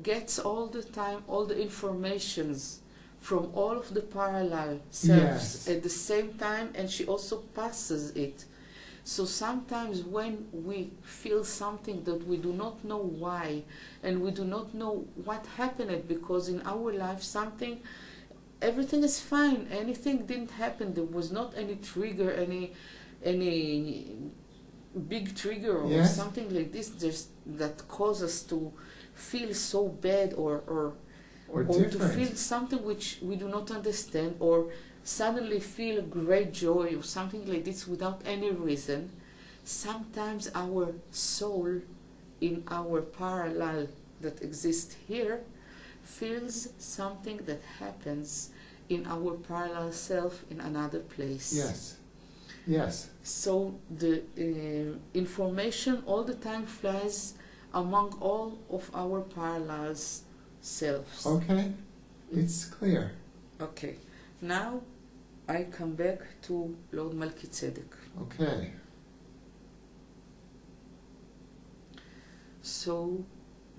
Speaker 2: gets all the time all the informations from all of the parallel selves
Speaker 1: Yes.
Speaker 2: at the same time, and she also passes it. So sometimes when we feel something that we do not know why, and we do not know what happened, because in our life everything is fine, anything didn't happen, there was not any trigger, any big trigger or
Speaker 1: Yes.
Speaker 2: something like this just that causes us to feel so bad or
Speaker 1: Or
Speaker 2: to
Speaker 1: different.
Speaker 2: feel something which we do not understand, or suddenly feel great joy or something like this without any reason. Sometimes our soul in our parallel that exists here feels something that happens in our parallel self in another place.
Speaker 1: Yes. Yes.
Speaker 2: So the information all the time flies among all of our parallel selves.
Speaker 1: Okay. It's clear.
Speaker 2: Okay. Now I come back to Lord Melchizedek.
Speaker 1: Okay.
Speaker 2: So,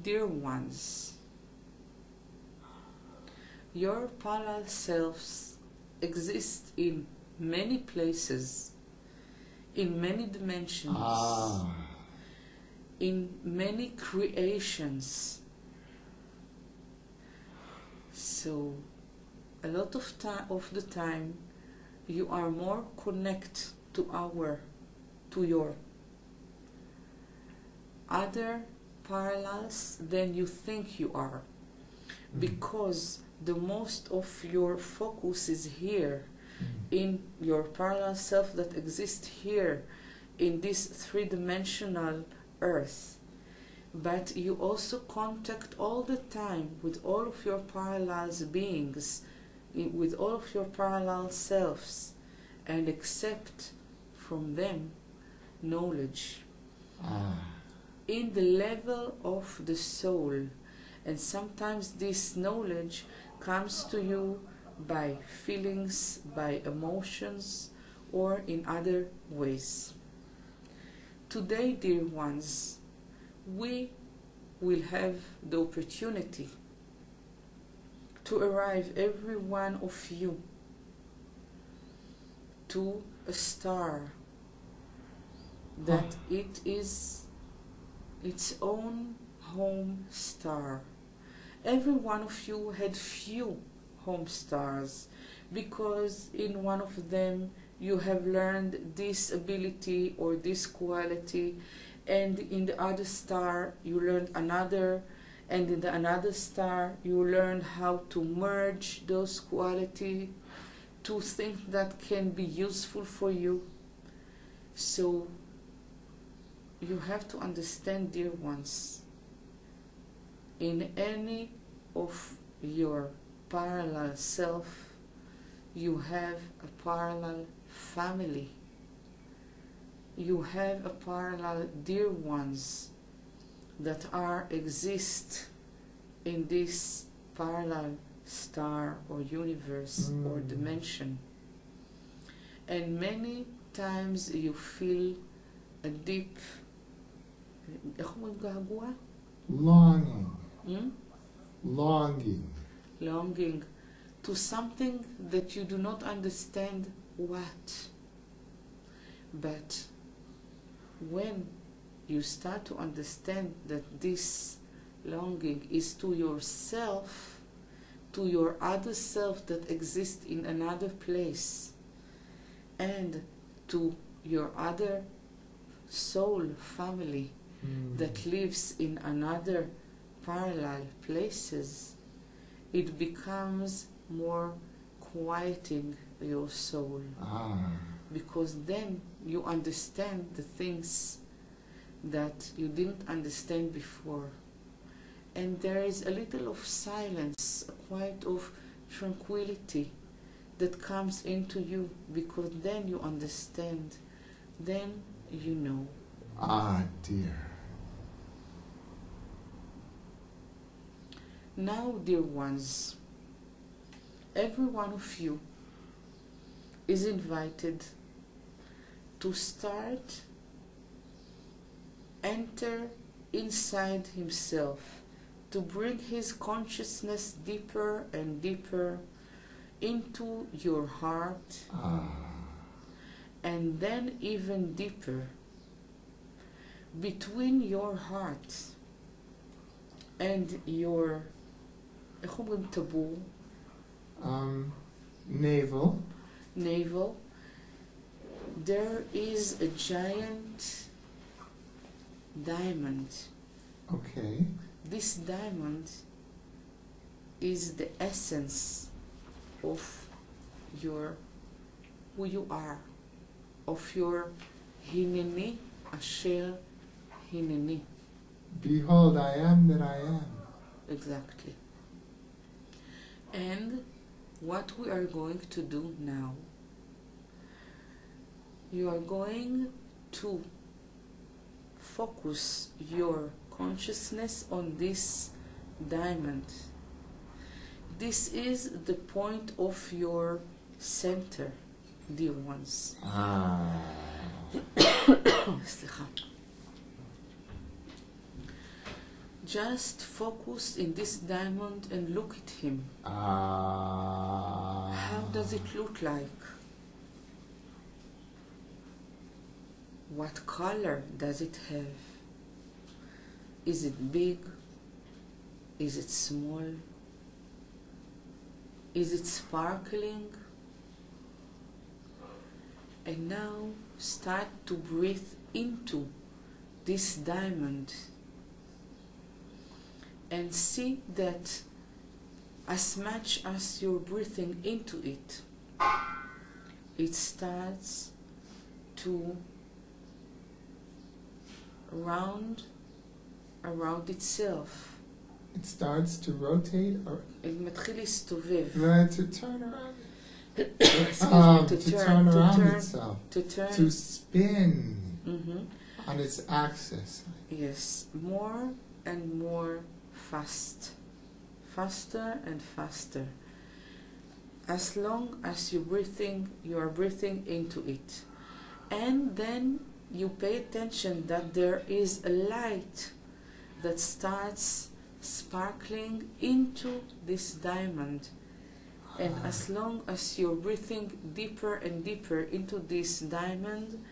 Speaker 2: dear ones, your parallel selves exist in many places, in many dimensions,
Speaker 1: Ah.
Speaker 2: in many creations. So, a lot of the time, you are more connected to your other parallels than you think you are, because the most of your focus is here in your parallel self that exists here in this three-dimensional earth. But you also contact all the time with all of your parallel beings, with all of your parallel selves, and accept from them knowledge
Speaker 1: Ah.
Speaker 2: in the level of the soul. And sometimes this knowledge comes to you by feelings, by emotions, or in other ways. Today, dear ones, we will have the opportunity to arrive, every one of you, to a star that it is its own home star. Every one of you had few home stars, because in one of them you have learned this ability or this quality, and in the other star you learned another, and in the another star you learned how to merge those qualities to things that can be useful for you. So you have to understand, dear ones, in any of your parallel self, you have a parallel family. You have a parallel dear ones that exist in this parallel star or universe or dimension. And many times you feel a deep, איך אומרים געגוע?
Speaker 1: Longing.
Speaker 2: Hmm?
Speaker 1: Longing.
Speaker 2: Longing to something that you do not understand what. But when you start to understand that this longing is to yourself, to your other self that exists in another place, and to your other soul family that lives in another parallel places, it becomes more quieting your soul. Because then you understand the things that you didn't understand before. And there is a little of silence, a quiet of tranquility that comes into you, because then you understand, then you know.
Speaker 1: Ah, dear.
Speaker 2: Now, dear ones, every one of you is invited to start enter inside himself, to bring his consciousness deeper and deeper into your heart, and then even deeper between your heart and your איך אומרים טבור? Navel. There is a giant diamond.
Speaker 1: Okay.
Speaker 2: This diamond is the essence of your who you are, of your hineni asher hineni.
Speaker 1: Behold, I am that I am.
Speaker 2: Exactly. And what we are going to do now, you are going to focus your consciousness on this diamond. This is the point of your center, dear ones. סליחה. Just focus in this diamond and look at him. How does it look like? What color does it have? Is it big? Is it small? Is it sparkling? And now start to breathe into this diamond and see that as much as you're breathing into it, it starts to round around itself.
Speaker 1: It starts to rotate or
Speaker 2: מתחיל להסתובב.
Speaker 1: to turn around.
Speaker 2: To
Speaker 1: turn around itself. To spin
Speaker 2: Mm-hmm.
Speaker 1: on its axis.
Speaker 2: Yes, more and more fast. Faster and faster. As long as you are breathing into it. And then you pay attention that there is a light that starts sparkling into this diamond. And as long as you're breathing deeper and deeper into this diamond,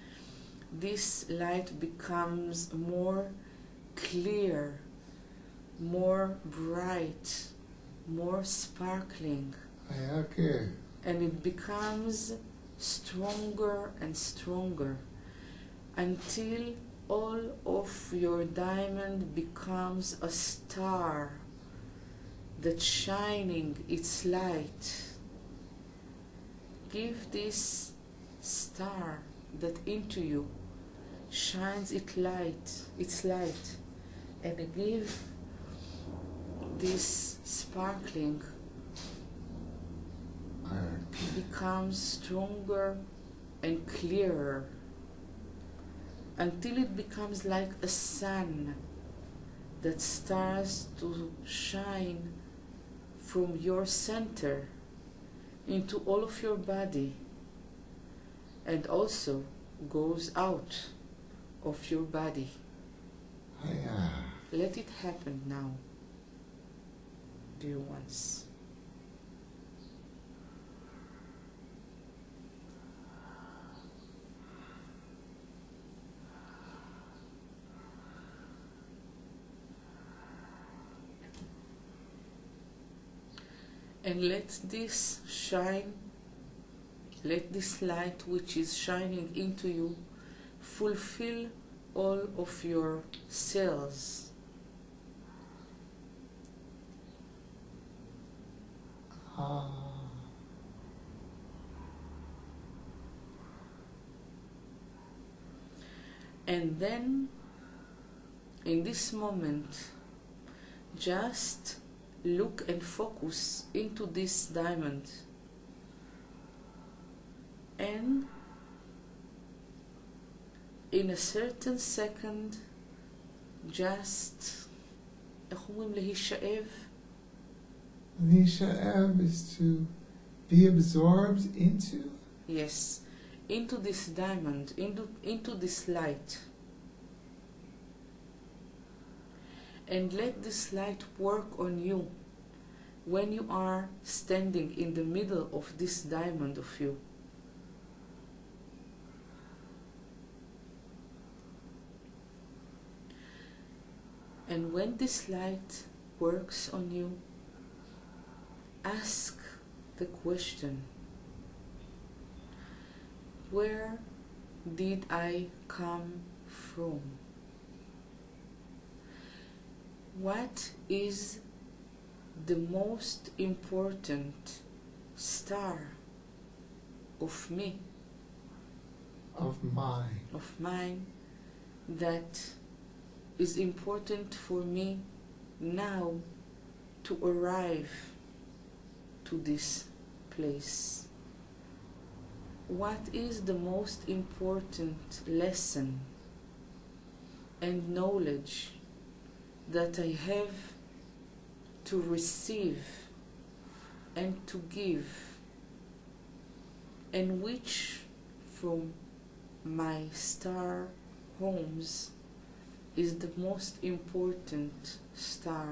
Speaker 2: this light becomes more clear, more bright, more sparkling.
Speaker 1: Okay.
Speaker 2: And it becomes stronger and stronger until all of your diamond becomes a star that's shining its light. Give this star that into you shines its light, and give this sparkling becomes stronger and clearer until it becomes like a sun that starts to shine from your center into all of your body, and also goes out of your body. Let it happen now, dear ones. And let this shine, let this light which is shining into you fulfill all of your cells. And then, in this moment, just look and focus into this diamond, and in a certain second, just, איך אומרים להישאב?
Speaker 1: Nishaev is to be absorbed into?
Speaker 2: Yes, into this diamond, into this light. And let this light work on you when you are standing in the middle of this diamond of you. And when this light works on you, ask the question, where did I come from? What is the most important star of me?
Speaker 1: Of
Speaker 2: mine that is important for me now to arrive to this place? What is the most important lesson and knowledge that I have to receive and to give, and which from my star homes is the most important star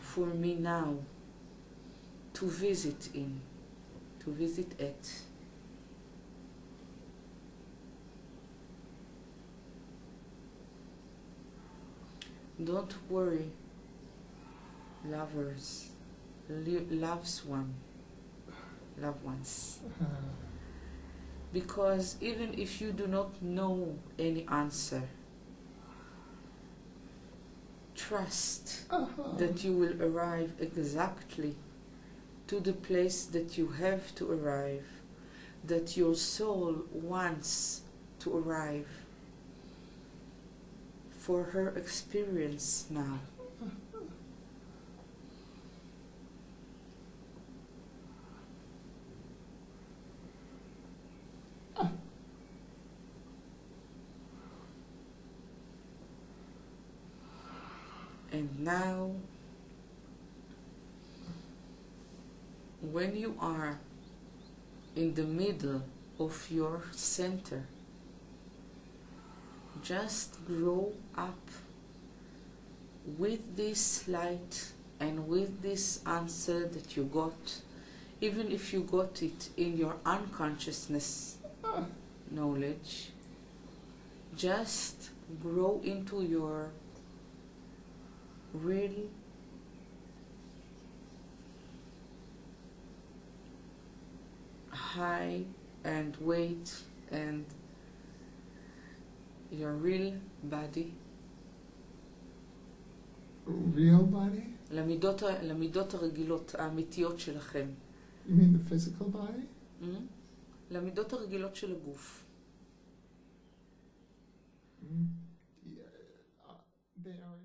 Speaker 2: for me now to visit in, to visit at. Don't worry, lovers, loved ones, because even if you do not know any answer, trust that you will arrive exactly to the place that you have to arrive, that your soul wants to arrive for her experience now. And now, when you are in the middle of your center, just grow up with this light and with this answer that you got, even if you got it in your unconsciousness knowledge. Just grow into your real high and weight and your real body.
Speaker 1: Real body?
Speaker 2: למידות הרגילות, האמיתיות שלכם.
Speaker 1: You mean the physical body?
Speaker 2: למידות הרגילות של הגוף.
Speaker 1: Yeah, they are